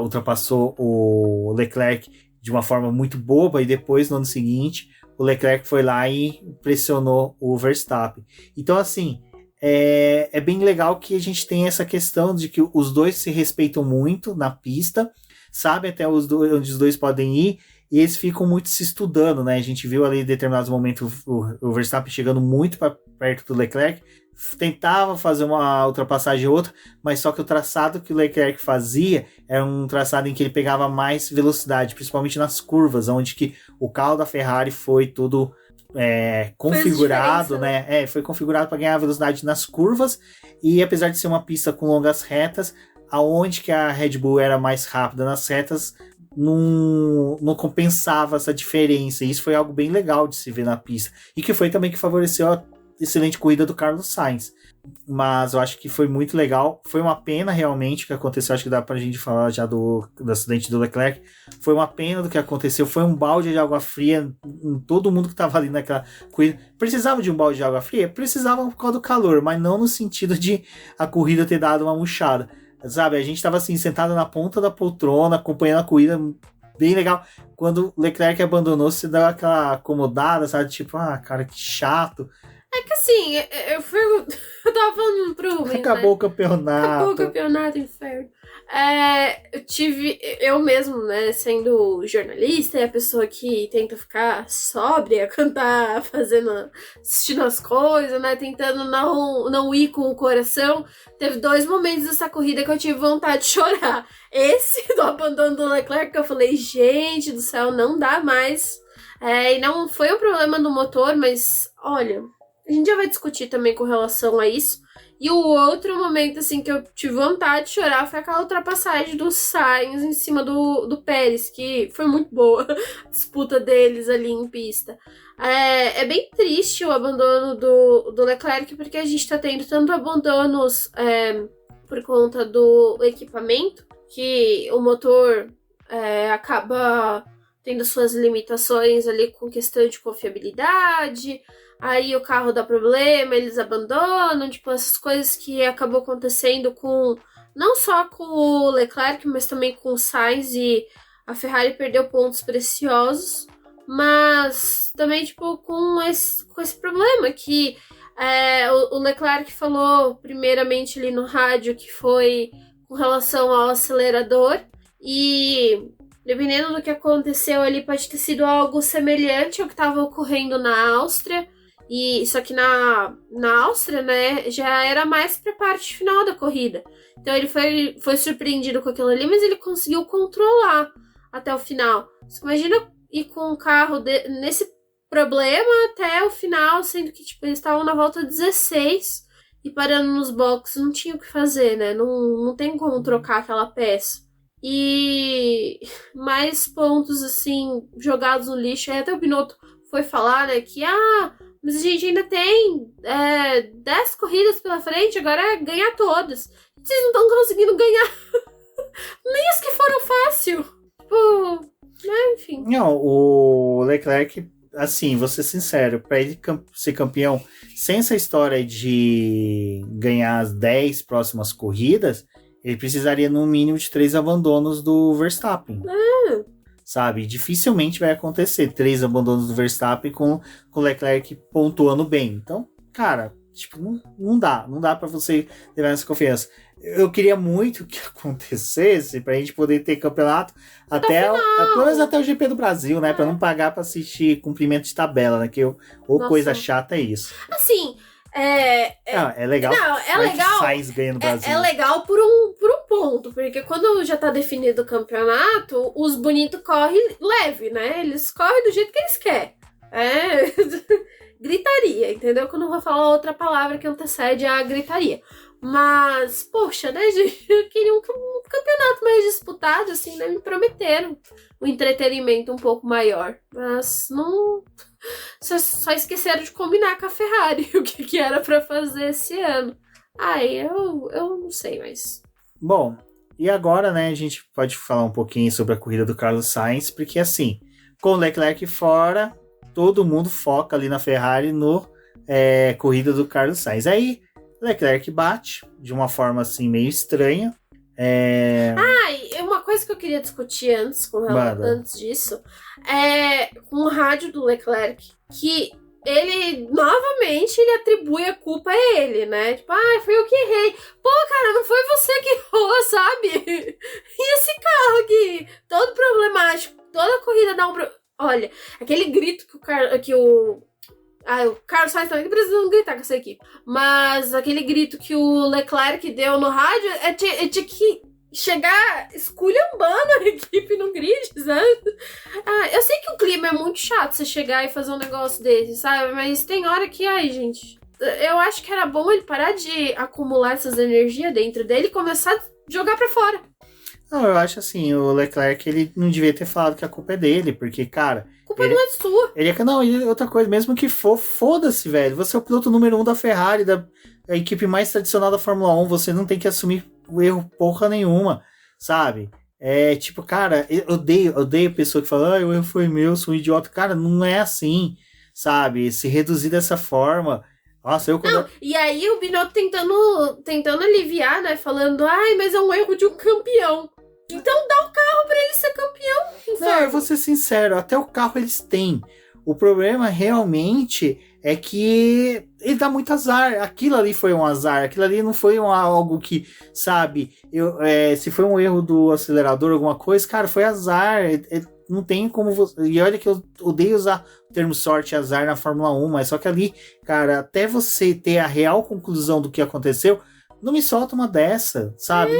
ultrapassou o Leclerc de uma forma muito boba e depois, no ano seguinte, o Leclerc foi lá e pressionou o Verstappen. Então, assim, é bem legal que a gente tem essa questão de que os dois se respeitam muito na pista, sabem até onde os dois podem ir, e eles ficam muito se estudando, né? A gente viu ali em determinados momentos o Verstappen chegando muito para perto do Leclerc, tentava fazer uma ultrapassagem ou outra, mas só que o traçado que o Leclerc fazia era um traçado em que ele pegava mais velocidade, principalmente nas curvas, onde que o carro da Ferrari foi todo configurado, né? Foi configurado para ganhar velocidade nas curvas, e apesar de ser uma pista com longas retas, aonde que a Red Bull era mais rápida nas retas, não compensava essa diferença, e isso foi algo bem legal de se ver na pista, e que foi também que favoreceu a excelente corrida do Carlos Sainz. Mas eu acho que foi muito legal. Foi uma pena realmente o que aconteceu. Acho que dá pra gente falar já do acidente do Leclerc. Foi uma pena do que aconteceu. Foi um balde de água fria em todo mundo que tava ali naquela corrida. Precisava de um balde de água fria? Precisava por causa do calor, mas não no sentido de a corrida ter dado uma murchada. Sabe, a gente tava assim, sentado na ponta da poltrona, acompanhando a corrida, bem legal. Quando o Leclerc abandonou, você deu aquela acomodada, sabe? Tipo, cara, que chato. É que assim, eu tava falando pro Rubens, Acabou o campeonato. Acabou o campeonato, inferno. Eu mesmo, né, sendo jornalista e a pessoa que tenta ficar sóbria quando tá assistindo as coisas, né, tentando não ir com o coração, teve 2 momentos dessa corrida que eu tive vontade de chorar. Esse do abandono do Leclerc, que eu falei, gente do céu, não dá mais. E não foi um problema do motor, mas, olha, a gente já vai discutir também com relação a isso. E o outro momento, assim, que eu tive vontade de chorar foi aquela ultrapassagem do Sainz em cima do Pérez, que foi muito boa a disputa deles ali em pista. É bem triste o abandono do Leclerc, porque a gente tá tendo tanto abandonos por conta do equipamento, que o motor acaba tendo suas limitações ali com questão de confiabilidade. Aí o carro dá problema, eles abandonam, tipo, essas coisas que acabou acontecendo não só com o Leclerc, mas também com o Sainz, e a Ferrari perdeu pontos preciosos, mas também, tipo, com esse problema que o Leclerc falou primeiramente ali no rádio, que foi com relação ao acelerador, e dependendo do que aconteceu ali, pode ter sido algo semelhante ao que estava ocorrendo na Áustria. Só que na Áustria, né, já era mais pra parte final da corrida. Então ele foi surpreendido com aquilo ali, mas ele conseguiu controlar até o final. Você imagina ir com o carro nesse problema até o final, sendo que tipo, eles estavam na volta 16 e parando nos boxes, não tinha o que fazer, né? Não tem como trocar aquela peça. E mais pontos, assim, jogados no lixo. Aí até o Binotto foi falar, né, que mas a gente ainda tem 10 corridas pela frente, agora é ganhar todas. Vocês não estão conseguindo ganhar nem as que foram fácil. Tipo, né, enfim. Não, o Leclerc, assim, vou ser sincero, pra ele ser campeão, sem essa história de ganhar as 10 próximas corridas, ele precisaria no mínimo de 3 abandonos do Verstappen. Sabe? Dificilmente vai acontecer 3 abandonos do Verstappen com o Leclerc pontuando bem. Então, cara, tipo, não dá pra você levar essa confiança. Eu queria muito que acontecesse pra gente poder ter campeonato pelo menos até o GP do Brasil, né? Pra não pagar pra assistir cumprimento de tabela, né? Coisa chata é isso. Assim, é legal. Não, é legal. Sainz ganha no Brasil. É legal por um ponto, porque quando já tá definido o campeonato, os bonitos correm leve, né? Eles correm do jeito que eles querem. Gritaria, entendeu? Que eu não vou falar outra palavra que antecede a gritaria. Mas, poxa, né, gente? Eu queria um campeonato mais disputado, assim, né? Me prometeram um entretenimento um pouco maior. Mas não... Só esqueceram de combinar com a Ferrari o que era pra fazer esse ano. Eu não sei, mas... Bom, e agora, né, a gente pode falar um pouquinho sobre a corrida do Carlos Sainz, porque assim, com o Leclerc fora, todo mundo foca ali na Ferrari no corrida do Carlos Sainz. Aí, Leclerc bate de uma forma assim meio estranha. Uma coisa que eu queria discutir antes disso com o rádio do Leclerc, que ele novamente atribui a culpa a ele, né? Tipo, foi eu que errei. Pô, cara, não foi você que errou, sabe? E esse carro aqui, todo problemático, toda corrida dá um Olha, aquele grito que o Carlos Sainz também precisa não gritar com essa equipe. Mas aquele grito que o Leclerc deu no rádio tinha que chegar esculhambando a equipe no grid, sabe? Eu sei que o clima é muito chato você chegar e fazer um negócio desse, sabe? Mas tem hora que, gente, eu acho que era bom ele parar de acumular essas energias dentro dele e começar a jogar pra fora. Não, eu acho assim, o Leclerc, ele não devia ter falado que a culpa é dele, porque, cara... A culpa não é sua. Outra coisa, mesmo que foda-se, velho. Você é o piloto número 1 da Ferrari, da equipe mais tradicional da Fórmula 1, você não tem que assumir o erro porra nenhuma, sabe? Tipo, cara, eu odeio pessoa que fala, o erro foi meu, sou um idiota. Cara, não é assim, sabe? Se reduzir dessa forma... Nossa, e aí o Binotto tentando aliviar, né? Falando, mas é um erro de um campeão. Então dá o carro pra ele ser campeão. Não, eu vou ser sincero, até o carro eles têm. O problema realmente é que ele dá muito azar. Aquilo ali foi um azar. Aquilo ali não foi algo que, sabe, se foi um erro do acelerador, alguma coisa, cara, foi azar. Não tem como você... E olha que eu odeio usar o termo sorte e azar na Fórmula 1, mas só que ali, cara, até você ter a real conclusão do que aconteceu, não me solta uma dessa, sabe?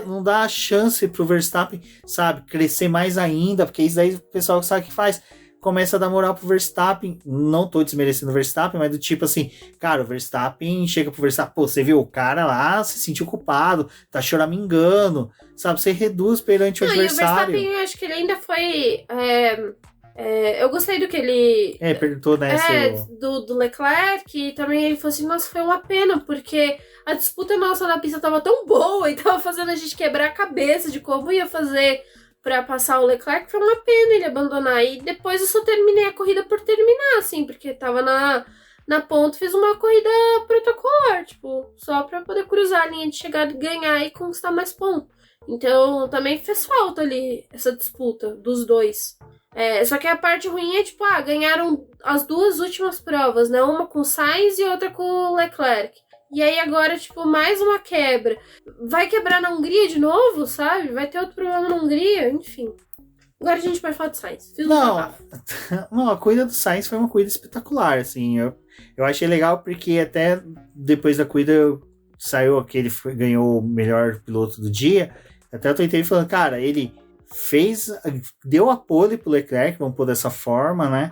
Não dá chance pro Verstappen, sabe, crescer mais ainda, porque isso aí o pessoal sabe o que faz. Começa a dar moral pro Verstappen. Não tô desmerecendo o Verstappen, mas do tipo assim, cara, o Verstappen chega pro Verstappen, pô, você viu, o cara lá se sentiu culpado, tá choramingando, sabe? Você reduz perante o adversário. E o Verstappen, acho que ele ainda foi... eu gostei do que ele... perguntou, né? Do Leclerc, e também ele falou assim, nossa, foi uma pena, porque a disputa nossa na pista tava tão boa e tava fazendo a gente quebrar a cabeça de como ia fazer pra passar o Leclerc, foi uma pena ele abandonar. E depois eu só terminei a corrida por terminar, assim, porque tava na ponta, fiz uma corrida protocolar, tipo, só pra poder cruzar a linha de chegada e ganhar e conquistar mais pontos. Então, também fez falta ali essa disputa dos dois. Só que a parte ruim é, tipo, ganharam as duas últimas provas, né? Uma com o Sainz e outra com o Leclerc. E aí agora, tipo, mais uma quebra. Vai quebrar na Hungria de novo, sabe? Vai ter outro problema na Hungria, enfim. Agora a gente vai falar do Sainz. Não, a corrida do Sainz foi uma corrida espetacular, assim. Eu achei legal porque até depois da corrida saiu que ele ganhou o melhor piloto do dia. Até eu tentei falando, cara, ele deu a pole pro Leclerc, vamos pôr dessa forma, né?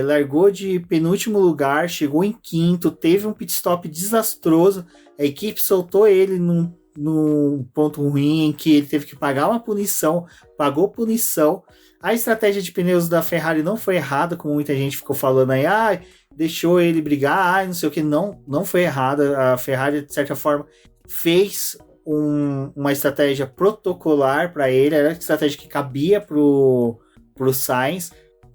Largou de penúltimo lugar, chegou em quinto, teve um pit stop desastroso, a equipe soltou ele num ponto ruim em que ele teve que pagar uma punição, pagou punição. A estratégia de pneus da Ferrari não foi errada, como muita gente ficou falando aí, deixou ele brigar, não sei o que, não foi errada. A Ferrari, de certa forma, fez uma estratégia protocolar para ele, era a estratégia que cabia pro Sainz,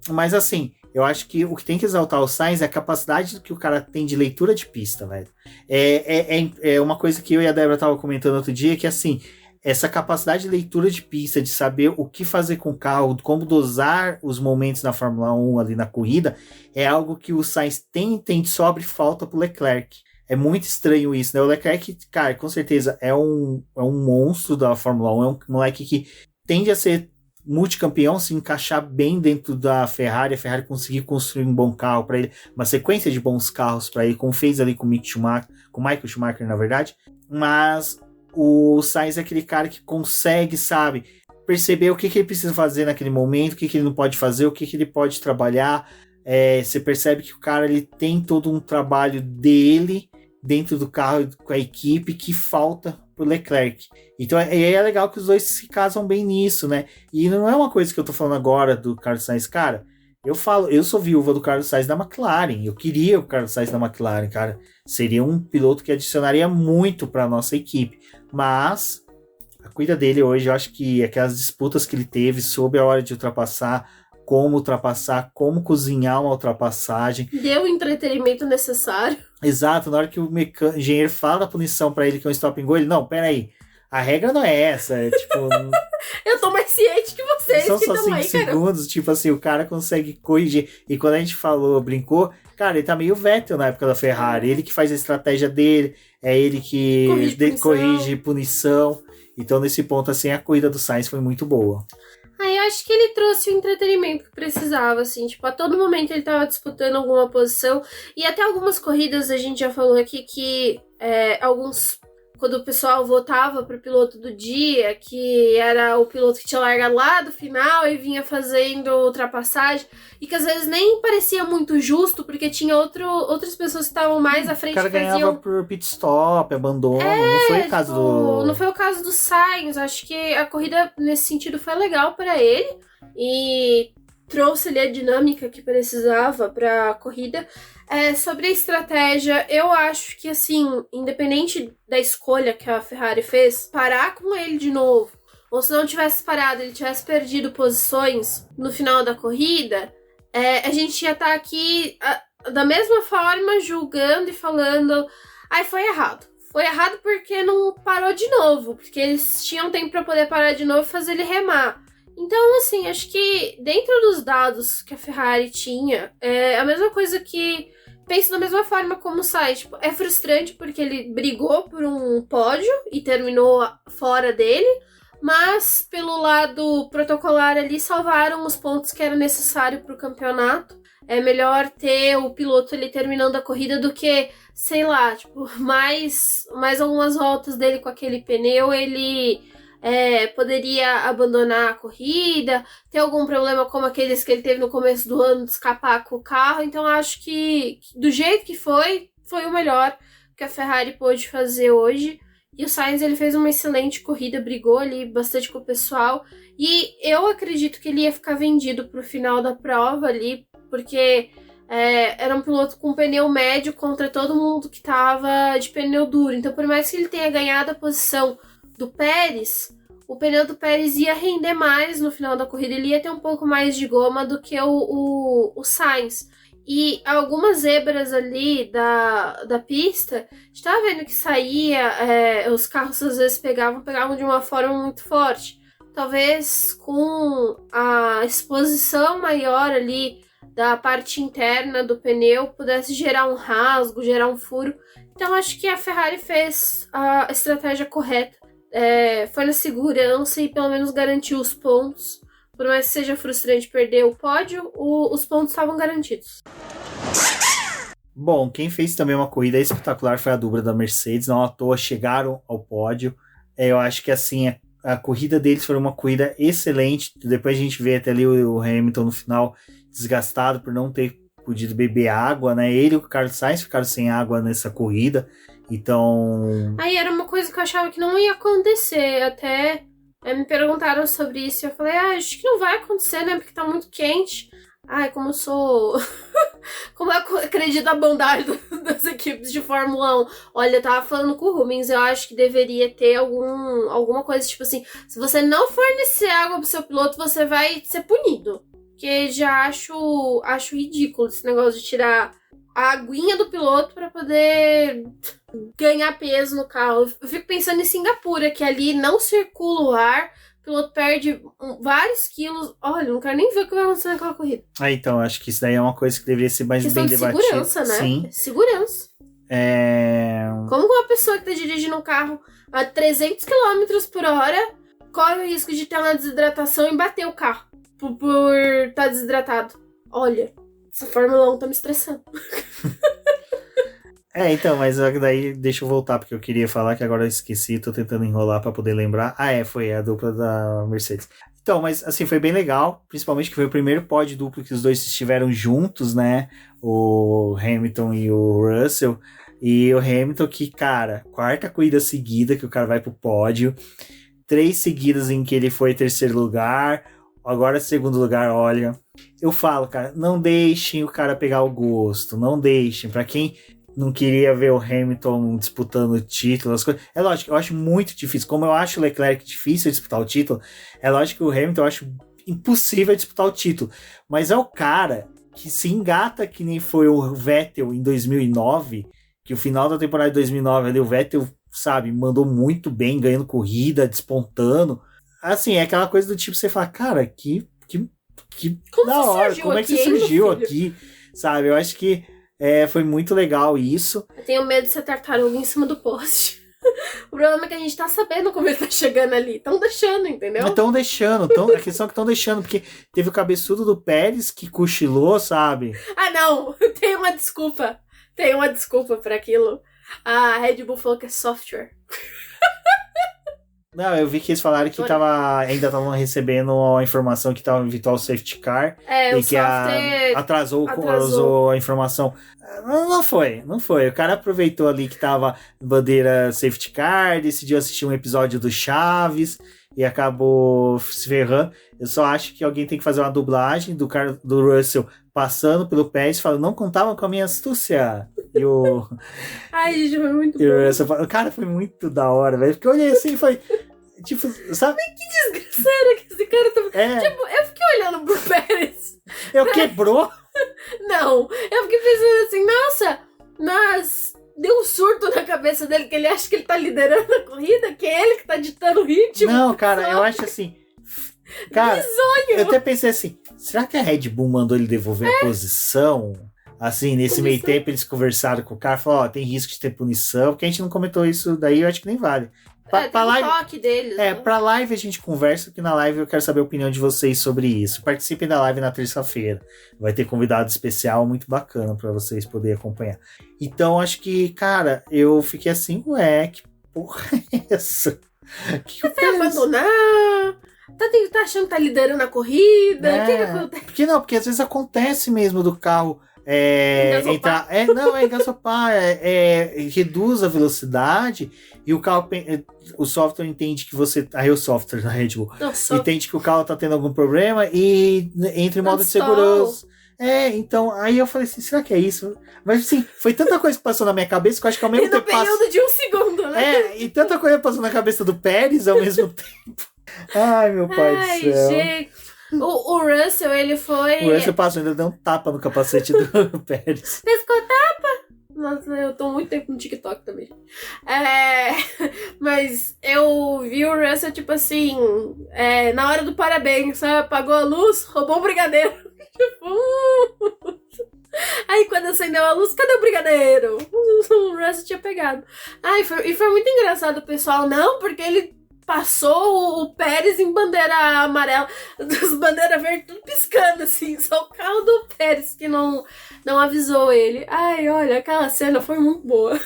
mas assim, eu acho que o que tem que exaltar o Sainz é a capacidade que o cara tem de leitura de pista, velho. É uma coisa que eu e a Débora tava comentando outro dia, que assim, essa capacidade de leitura de pista, de saber o que fazer com o carro, como dosar os momentos na Fórmula 1 ali na corrida, é algo que o Sainz tem de sobra e falta pro Leclerc. É muito estranho isso, né? O Leclerc, cara, com certeza é um monstro da Fórmula 1, é um moleque que tende a ser multicampeão, se encaixar bem dentro da Ferrari, a Ferrari conseguir construir um bom carro para ele, uma sequência de bons carros para ele, como fez ali com o Michael Schumacher, na verdade. Mas o Sainz é aquele cara que consegue, sabe, perceber o que ele precisa fazer naquele momento, o que ele não pode fazer, o que ele pode trabalhar. Você percebe que o cara ele tem todo um trabalho dele dentro do carro com a equipe que falta pro Leclerc. Então é legal que os dois se casam bem nisso, né? E não é uma coisa que eu tô falando agora do Carlos Sainz, cara. Eu sou viúva do Carlos Sainz da McLaren. Eu queria o Carlos Sainz da McLaren, cara. Seria um piloto que adicionaria muito pra nossa equipe. Mas a cuida dele hoje, eu acho que aquelas disputas que ele teve sobre a hora de ultrapassar, como cozinhar uma ultrapassagem. Deu o entretenimento necessário. Exato, na hora que o engenheiro fala a punição pra ele que é um stop and go, ele, não, peraí, a regra não é essa, tipo... Eu tô mais ciente que vocês são que só 5 segundos, tipo assim, o cara consegue corrigir, e quando a gente brincou, cara, ele tá meio Vettel na época da Ferrari, ele que faz a estratégia dele, é ele que corrige punição, então nesse ponto, assim, a corrida do Sainz foi muito boa. Eu acho que ele trouxe o entretenimento que precisava, assim, tipo, a todo momento ele tava disputando alguma posição, e até algumas corridas a gente já falou aqui que quando o pessoal votava pro piloto do dia, que era o piloto que tinha largado lá do final e vinha fazendo ultrapassagem, e que às vezes nem parecia muito justo, porque tinha outras pessoas que estavam mais à frente. O cara ganhava por pit stop, abandono, não foi o caso do... Não foi o caso do Sainz, acho que a corrida nesse sentido foi legal para ele, e trouxe ali a dinâmica que precisava para a corrida. Sobre a estratégia, eu acho que, assim, independente da escolha que a Ferrari fez, parar com ele de novo, ou se não tivesse parado, ele tivesse perdido posições no final da corrida, a gente ia estar aqui da mesma forma julgando e falando, foi errado. Foi errado porque não parou de novo, porque eles tinham tempo para poder parar de novo e fazer ele remar. Então, assim, acho que dentro dos dados que a Ferrari tinha, a mesma coisa que penso da mesma forma como o Sainz. Tipo, é frustrante porque ele brigou por um pódio e terminou fora dele, mas pelo lado protocolar ali salvaram os pontos que era necessário para o campeonato. É melhor ter o piloto ali terminando a corrida do que, sei lá, tipo, mais algumas voltas dele com aquele pneu, ele poderia abandonar a corrida, ter algum problema como aqueles que ele teve no começo do ano de escapar com o carro. Então acho que do jeito que foi o melhor que a Ferrari pôde fazer hoje. E o Sainz, ele fez uma excelente corrida, brigou ali bastante com o pessoal, e eu acredito que ele ia ficar vendido pro final da prova ali, porque era um piloto com pneu médio contra todo mundo que tava de pneu duro. Então, por mais que ele tenha ganhado a posição do Pérez, o pneu do Pérez ia render mais no final da corrida, ele ia ter um pouco mais de goma do que o Sainz. E algumas zebras ali da pista, a gente tava vendo que saía, os carros às vezes pegavam de uma forma muito forte. Talvez com a exposição maior ali da parte interna do pneu pudesse gerar um rasgo, gerar um furo. Então acho que a Ferrari fez a estratégia correta. Foi na segurança e pelo menos garantiu os pontos. Por mais que seja frustrante perder o pódio, os pontos estavam garantidos. Bom, quem fez também uma corrida espetacular foi a dupla da Mercedes. Não à toa chegaram ao pódio. Eu acho que assim, a corrida deles foi uma corrida excelente. Depois a gente vê até ali o Hamilton no final desgastado por não ter podido beber água, né? Ele e o Carlos Sainz ficaram sem água nessa corrida. Então... Aí era uma coisa que eu achava que não ia acontecer. Até... me perguntaram sobre isso e eu falei, acho que não vai acontecer, né? Porque tá muito quente. Como eu sou... como eu acredito na bondade das equipes de Fórmula 1. Olha, eu tava falando com o Rubens, eu acho que deveria ter alguma coisa, tipo assim, se você não fornecer água pro seu piloto, você vai ser punido. Porque já acho ridículo esse negócio de tirar a aguinha do piloto pra poder ganhar peso no carro. Eu fico pensando em Singapura, que ali não circula o ar, o piloto perde vários quilos. Olha, não quero nem ver o que vai acontecer naquela corrida. Então, acho que isso daí é uma coisa que deveria ser mais questão bem debatida. Segurança, né? Sim. Segurança. Como uma pessoa que tá dirigindo um carro a 300 km por hora corre o risco de ter uma desidratação e bater o carro por estar desidratado? Olha, essa Fórmula 1 tá me estressando. Então, mas daí deixa eu voltar, porque eu queria falar que agora eu esqueci, tô tentando enrolar pra poder lembrar. Foi a dupla da Mercedes. Então, mas assim, foi bem legal, principalmente que foi o primeiro pódio duplo que os dois estiveram juntos, né? O Hamilton e o Russell. E o Hamilton que, cara, quarta corrida seguida que o cara vai pro pódio. 3 seguidas em que ele foi terceiro lugar. Agora segundo lugar, olha. Eu falo, cara, não deixem o cara pegar o gosto. Não deixem. Pra quem não queria ver o Hamilton disputando o título, as coisas. É lógico, eu acho muito difícil. Como eu acho o Leclerc difícil disputar o título, é lógico que o Hamilton eu acho impossível disputar o título. Mas é o cara que se engata que nem foi o Vettel em 2009, que o final da temporada de 2009 ali, o Vettel, sabe, mandou muito bem, ganhando corrida, despontando. Assim, é aquela coisa do tipo, você fala, cara, que da hora, como é que você surgiu aqui, sabe? Eu acho que foi muito legal isso. Eu tenho medo de ser tartaruga em cima do poste. O problema é que a gente tá sabendo como ele tá chegando ali. Estão deixando, entendeu? Estão deixando. A questão é que estão deixando, porque teve o cabeçudo do Pérez que cochilou, sabe? Não. Tem uma desculpa pra aquilo. A Red Bull falou que é software. Não, eu vi que eles falaram que ainda estavam recebendo a informação que estava em Virtual Safety Car e que atrasou a informação. Não foi. O cara aproveitou ali que tava bandeira Safety Car, decidiu assistir um episódio do Chaves e acabou se ferrando. Eu só acho que alguém tem que fazer uma dublagem do Russell passando pelo Pérez e falando, não contavam com a minha astúcia. E o... Ai, gente, foi muito bom. O Russell falou, cara, foi muito da hora, velho. Porque eu olhei assim e foi... Tipo, sabe? Que desgraçada que esse cara tá... Tipo, eu fiquei olhando pro Pérez. Quebrou? Não, eu fiquei pensando assim, nossa, mas deu um surto na cabeça dele, que ele acha que ele tá liderando a corrida, que é ele que tá ditando o ritmo. Não, cara, eu acho assim... Cara, eu até pensei assim, será que a Red Bull mandou ele devolver a posição? Assim, nesse meio tempo eles conversaram com o cara, falaram, ó, tem risco de ter punição, porque a gente não comentou isso daí, eu acho que nem vale. Tem live, um toque deles. Pra live a gente conversa, porque na live eu quero saber a opinião de vocês sobre isso. Participem da live na terça-feira. Vai ter convidado especial muito bacana pra vocês poderem acompanhar. Então, acho que, cara, eu fiquei assim, ué, que porra é essa? Que vai abandonar? Tá achando que tá liderando a corrida? O que acontece? Porque às vezes acontece mesmo do carro Engasopar. engasopar, reduz a velocidade e o carro, o software entende que você, aí o software da Red Bull entende que o carro tá tendo algum problema e entra em modo de segurança. Então, aí eu falei assim, será que é isso? Mas assim, foi tanta coisa que passou na minha cabeça que eu acho que ao mesmo tempo período de um segundo, né? e tanta coisa passou na cabeça do Pérez ao mesmo tempo. Ai, meu pai do céu. Gente. O Russell, ele foi... O Russell passou, ainda deu um tapa no capacete do Pérez. Pescou tapa? Nossa, eu tô muito tempo no TikTok também. Mas eu vi o Russell, tipo assim, na hora do parabéns, sabe? Apagou a luz, roubou o brigadeiro. Tipo... Aí quando acendeu a luz, cadê o brigadeiro? O Russell tinha pegado. E foi muito engraçado o pessoal, não, porque ele passou o Pérez em bandeira amarela, as bandeiras verdes tudo piscando, assim, só o carro do Pérez que não avisou ele. Ai, olha, aquela cena foi muito boa.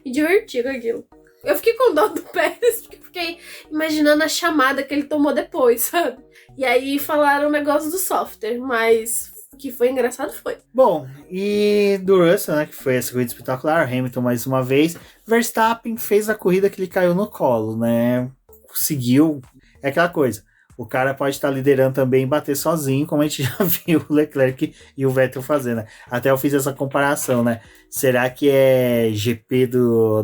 E divertido aquilo. Eu fiquei com dó do Pérez, porque eu fiquei imaginando a chamada que ele tomou depois, sabe? E aí falaram o negócio do software, mas... que foi engraçado, foi. Bom, e do Russell, né, que foi essa corrida espetacular, Hamilton mais uma vez, Verstappen fez a corrida que ele caiu no colo, né, conseguiu, é aquela coisa, o cara pode estar liderando também e bater sozinho, como a gente já viu o Leclerc e o Vettel fazendo, né? Até eu fiz essa comparação, né, será que é GP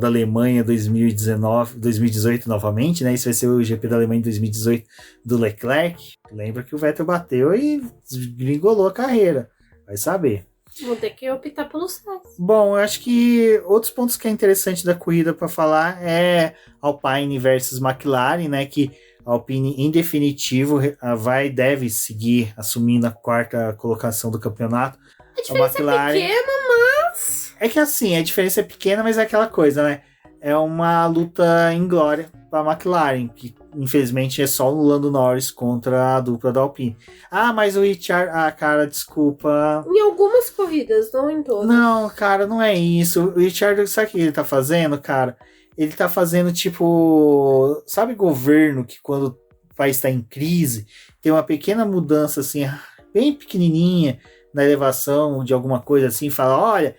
da Alemanha 2018 novamente, né, isso vai ser o GP da Alemanha em 2018 do Leclerc? Lembra que o Vettel bateu e desgringolou a carreira, vai saber. Vou ter que optar pelo Sainz. Bom, eu acho que outros pontos que é interessante da corrida para falar é Alpine versus McLaren, né, que a Alpine, em definitivo, deve seguir assumindo a quarta colocação do campeonato. A diferença é pequena, mas... É que assim, a diferença é pequena, mas é aquela coisa, né? É uma luta em glória para a McLaren, que infelizmente é só o Lando Norris contra a dupla da Alpine. Mas o Richard... cara, desculpa. Em algumas corridas, não em todas. Não, cara, não é isso. O Richard, sabe o que ele tá fazendo, cara? Ele tá fazendo tipo... Sabe governo que quando o país está em crise, tem uma pequena mudança assim, bem pequenininha na elevação de alguma coisa assim, fala, olha,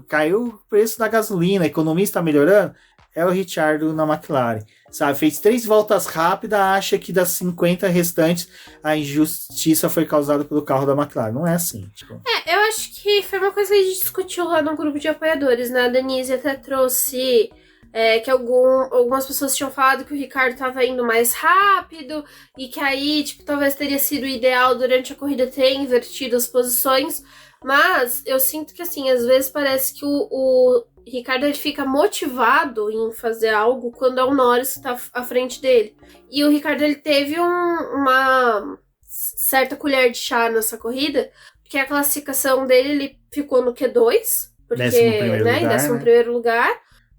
caiu o preço da gasolina, a economia está melhorando. É o Ricciardo na McLaren, sabe? Fez 3 voltas rápidas, acha que das 50 restantes a injustiça foi causada pelo carro da McLaren. Não é assim. Tipo... eu acho que foi uma coisa que a gente discutiu lá no grupo de apoiadores, né? A Denise até trouxe que algumas pessoas tinham falado que o Ricardo estava indo mais rápido e que aí, tipo, talvez teria sido ideal durante a corrida ter invertido as posições. Mas eu sinto que, assim, às vezes parece que o Ricardo ele fica motivado em fazer algo quando é o Norris que tá à frente dele. E o Ricardo ele teve uma certa colher de chá nessa corrida, porque a classificação dele ele ficou no Q2, porque, em 11º lugar.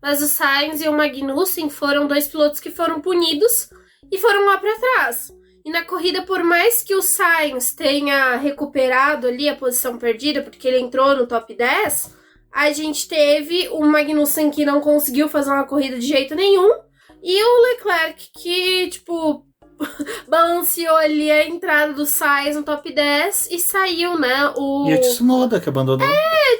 Mas o Sainz e o Magnussen foram 2 pilotos que foram punidos e foram lá para trás. E na corrida, por mais que o Sainz tenha recuperado ali a posição perdida, porque ele entrou no top 10, a gente teve o Magnussen que não conseguiu fazer uma corrida de jeito nenhum, e o Leclerc que, tipo, balanceou ali a entrada do Sainz no top 10 e saiu, né? E o Tsunoda que abandonou.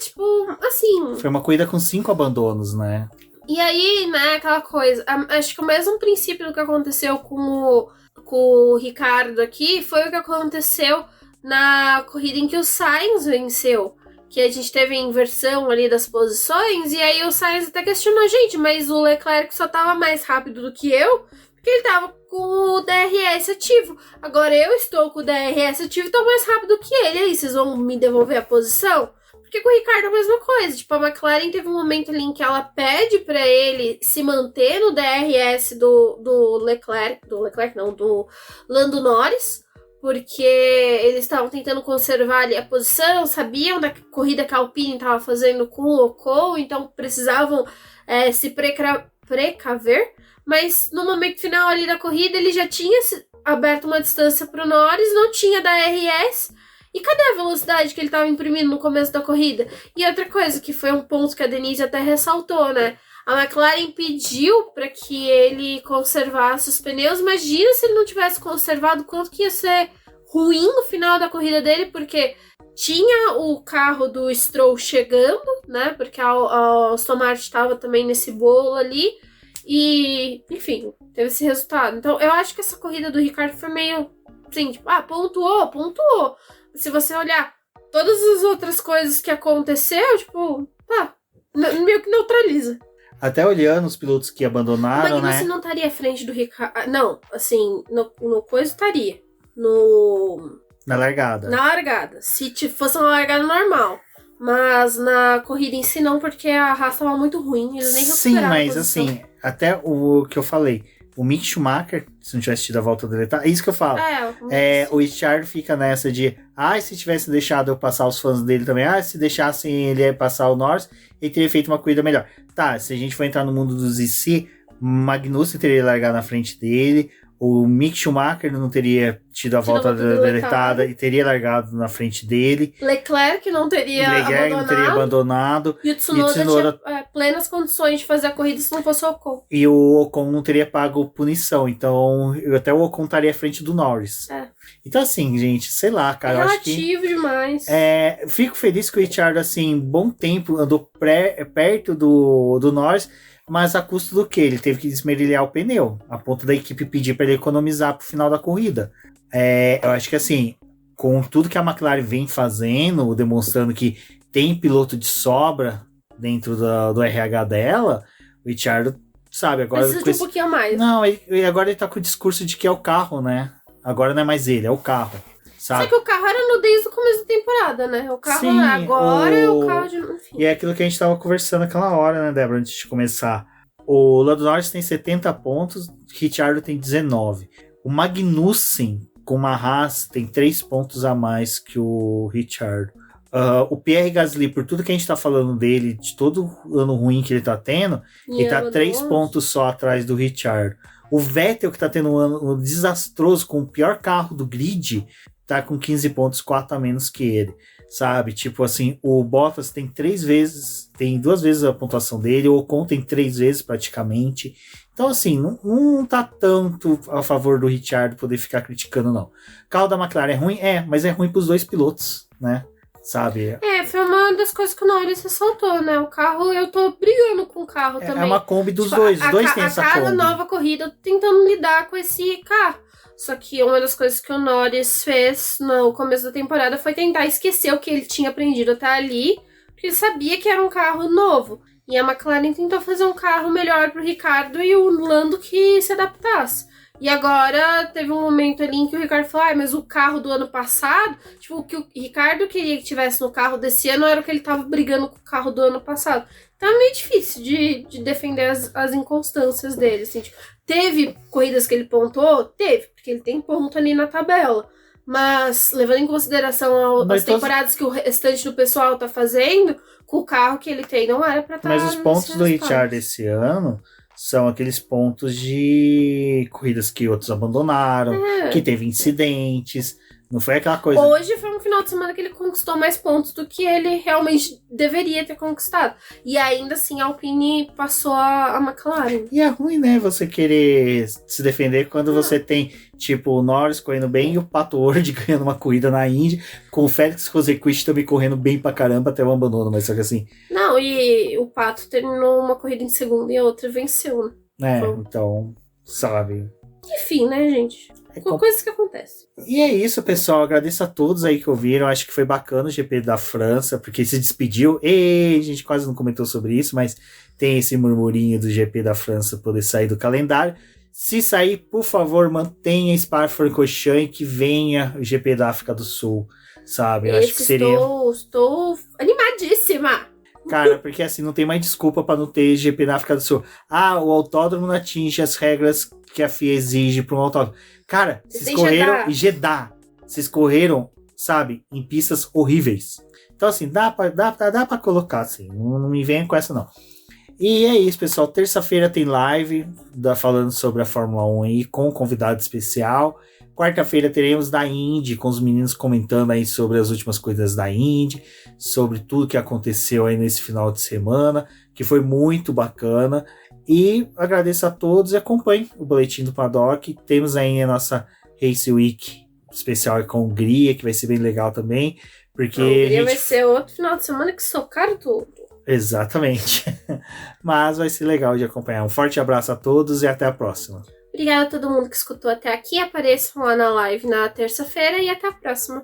Tipo, assim... Foi uma corrida com 5 abandonos, né? E aí, né, aquela coisa... Acho que o mesmo princípio do que aconteceu com o Ricardo aqui foi o que aconteceu na corrida em que o Sainz venceu. Que a gente teve a inversão ali das posições, e aí o Sainz até questionou, gente, mas o Leclerc só tava mais rápido do que eu, porque ele tava com o DRS ativo. Agora eu estou com o DRS ativo e tô mais rápido que ele. E aí, vocês vão me devolver a posição? Porque com o Ricardo é a mesma coisa. Tipo, a McLaren teve um momento ali em que ela pede pra ele se manter no DRS do Leclerc, do Lando Norris, porque eles estavam tentando conservar ali a posição, sabiam da corrida que a Alpine estava fazendo com o Ocon, então precisavam se precaver, mas no momento final ali da corrida ele já tinha aberto uma distância para o Norris, não tinha da RS, e cadê a velocidade que ele estava imprimindo no começo da corrida? E outra coisa, que foi um ponto que a Denise até ressaltou, né? A McLaren pediu para que ele conservasse os pneus. Imagina se ele não tivesse conservado, quanto que ia ser ruim no final da corrida dele, porque tinha o carro do Stroll chegando, né? Porque a Aston Martin estava também nesse bolo ali. E, enfim, teve esse resultado. Então, eu acho que essa corrida do Ricardo foi meio assim, tipo, pontuou. Se você olhar todas as outras coisas que aconteceu, tipo, meio que neutraliza. Até olhando os pilotos que abandonaram, Mas você não estaria à frente do Ricardo. Não, assim, no coisa estaria. Na largada. Na largada. Se fosse uma largada normal. Mas na corrida em si não, porque a Haas estava muito ruim. Eles nem Sim, mas assim, até o que eu falei. O Mick Schumacher, se não tivesse tido a volta deletada, é isso que eu falo. O Richard fica nessa de, se tivesse deixado eu passar os fãs dele também, se deixassem ele passar o Norris, ele teria feito uma corrida melhor. Tá, se a gente for entrar no mundo dos IC, Magnussen teria largado na frente dele, o Mick Schumacher não teria tido a volta deletada e teria largado na frente dele. Leclerc não teria abandonado. E o Tsunoda tinha plenas condições de fazer a corrida se não fosse o Ocon. E o Ocon não teria pago punição. Então, até o Ocon estaria à frente do Norris. Então, assim, gente, sei lá, cara. Relativo demais. Fico feliz que o Ricciardo, assim, bom tempo, andou perto do Norris. Mas a custo do quê? Ele teve que desmerilhar o pneu, a ponto da equipe pedir para ele economizar pro final da corrida. Eu acho que assim, com tudo que a McLaren vem fazendo, demonstrando que tem piloto de sobra dentro do RH dela, o Ricciardo, sabe, agora... Precisa de um pouquinho a mais. Não, agora ele tá com o discurso de que é o carro, né? Agora não é mais ele, é o carro. Sabe? Só que o carro era desde o começo da temporada, né? O carro agora é o carro de... Enfim. E é aquilo que a gente tava conversando naquela hora, né, Débora, antes de começar. O Lando Norris tem 70 pontos, Ricciardo tem 19. O Magnussen, com uma Haas, tem 3 pontos a mais que o Ricciardo. O Pierre Gasly, por tudo que a gente tá falando dele, de todo o ano ruim que ele tá tendo, ele tá 3 pontos só atrás do Ricciardo. O Vettel, que tá tendo um ano desastroso, com o pior carro do grid, tá com 15 pontos, 4 a menos que ele, sabe? Tipo assim, o Bottas tem 2 vezes a pontuação dele, o Ocon tem 3 vezes praticamente. Então, assim, não tá tanto a favor do Ricciardo poder ficar criticando, não. O carro da McLaren é ruim? mas é ruim pros dois pilotos, né? Sabe? Foi uma das coisas que o Norris ressaltou, né? O carro, eu tô brigando com o carro também. É uma Kombi dos dois, os dois têm essa Kombi. A cada nova corrida, eu tô tentando lidar com esse carro. Só que uma das coisas que o Norris fez no começo da temporada foi tentar esquecer o que ele tinha aprendido até ali, porque ele sabia que era um carro novo. E a McLaren tentou fazer um carro melhor pro Ricardo e o Lando que se adaptasse. E agora teve um momento ali em que o Ricardo falou, mas o carro do ano passado, tipo, o que o Ricardo queria que tivesse no carro desse ano era o que ele tava brigando com o carro do ano passado. Então é meio difícil de defender as inconstâncias dele, assim, tipo, teve corridas que ele pontuou? Teve, porque ele tem ponto ali na tabela. Mas, levando em consideração as temporadas que o restante do pessoal tá fazendo, com o carro que ele tem, não era pra estar... Mas os pontos do Ricciardo esse ano são aqueles pontos de corridas que outros abandonaram, que teve incidentes... Não foi aquela coisa... Hoje foi um final de semana que ele conquistou mais pontos do que ele realmente deveria ter conquistado. E ainda assim, a Alpine passou a McLaren. E é ruim, né? Você querer se defender quando você tem, tipo, o Norris correndo bem e o Pato Ward ganhando uma corrida na Indy, com o Félix Rosenqvist também correndo bem pra caramba até o abandono, mas só que assim... Não, e o Pato terminou uma corrida em segundo e a outra venceu, né? Então, sabe... Enfim, né, gente? Coisas que acontecem. E é isso, pessoal. Agradeço a todos aí que ouviram. Acho que foi bacana o GP da França, porque se despediu. A gente quase não comentou sobre isso, mas tem esse murmurinho do GP da França poder sair do calendário. Se sair, por favor, mantenha Spa-Francorchamps e que venha o GP da África do Sul, sabe? Acho que seria... Estou animadíssima! Cara, porque assim, não tem mais desculpa pra não ter GP na África do Sul. O autódromo não atinge as regras que a FIA exige para um autódromo. Cara, se escorreram Jeddah. vocês correram, sabe, em pistas horríveis. Então, assim, dá pra colocar, assim, não me venha com essa, não. E é isso, pessoal. Terça-feira tem live falando sobre a Fórmula 1 aí, com um convidado especial. Quarta-feira teremos da Indy, com os meninos comentando aí sobre as últimas coisas da Indy, sobre tudo que aconteceu aí nesse final de semana, que foi muito bacana. E agradeço a todos e acompanhem o Boletim do Paddock. Temos aí a nossa Race Week especial com a Hungria, que vai ser bem legal também. Porque a Hungria vai ser outro final de semana que socaram tudo. Exatamente. Mas vai ser legal de acompanhar. Um forte abraço a todos e até a próxima. Obrigada a todo mundo que escutou até aqui. Apareçam lá na live na terça-feira e até a próxima.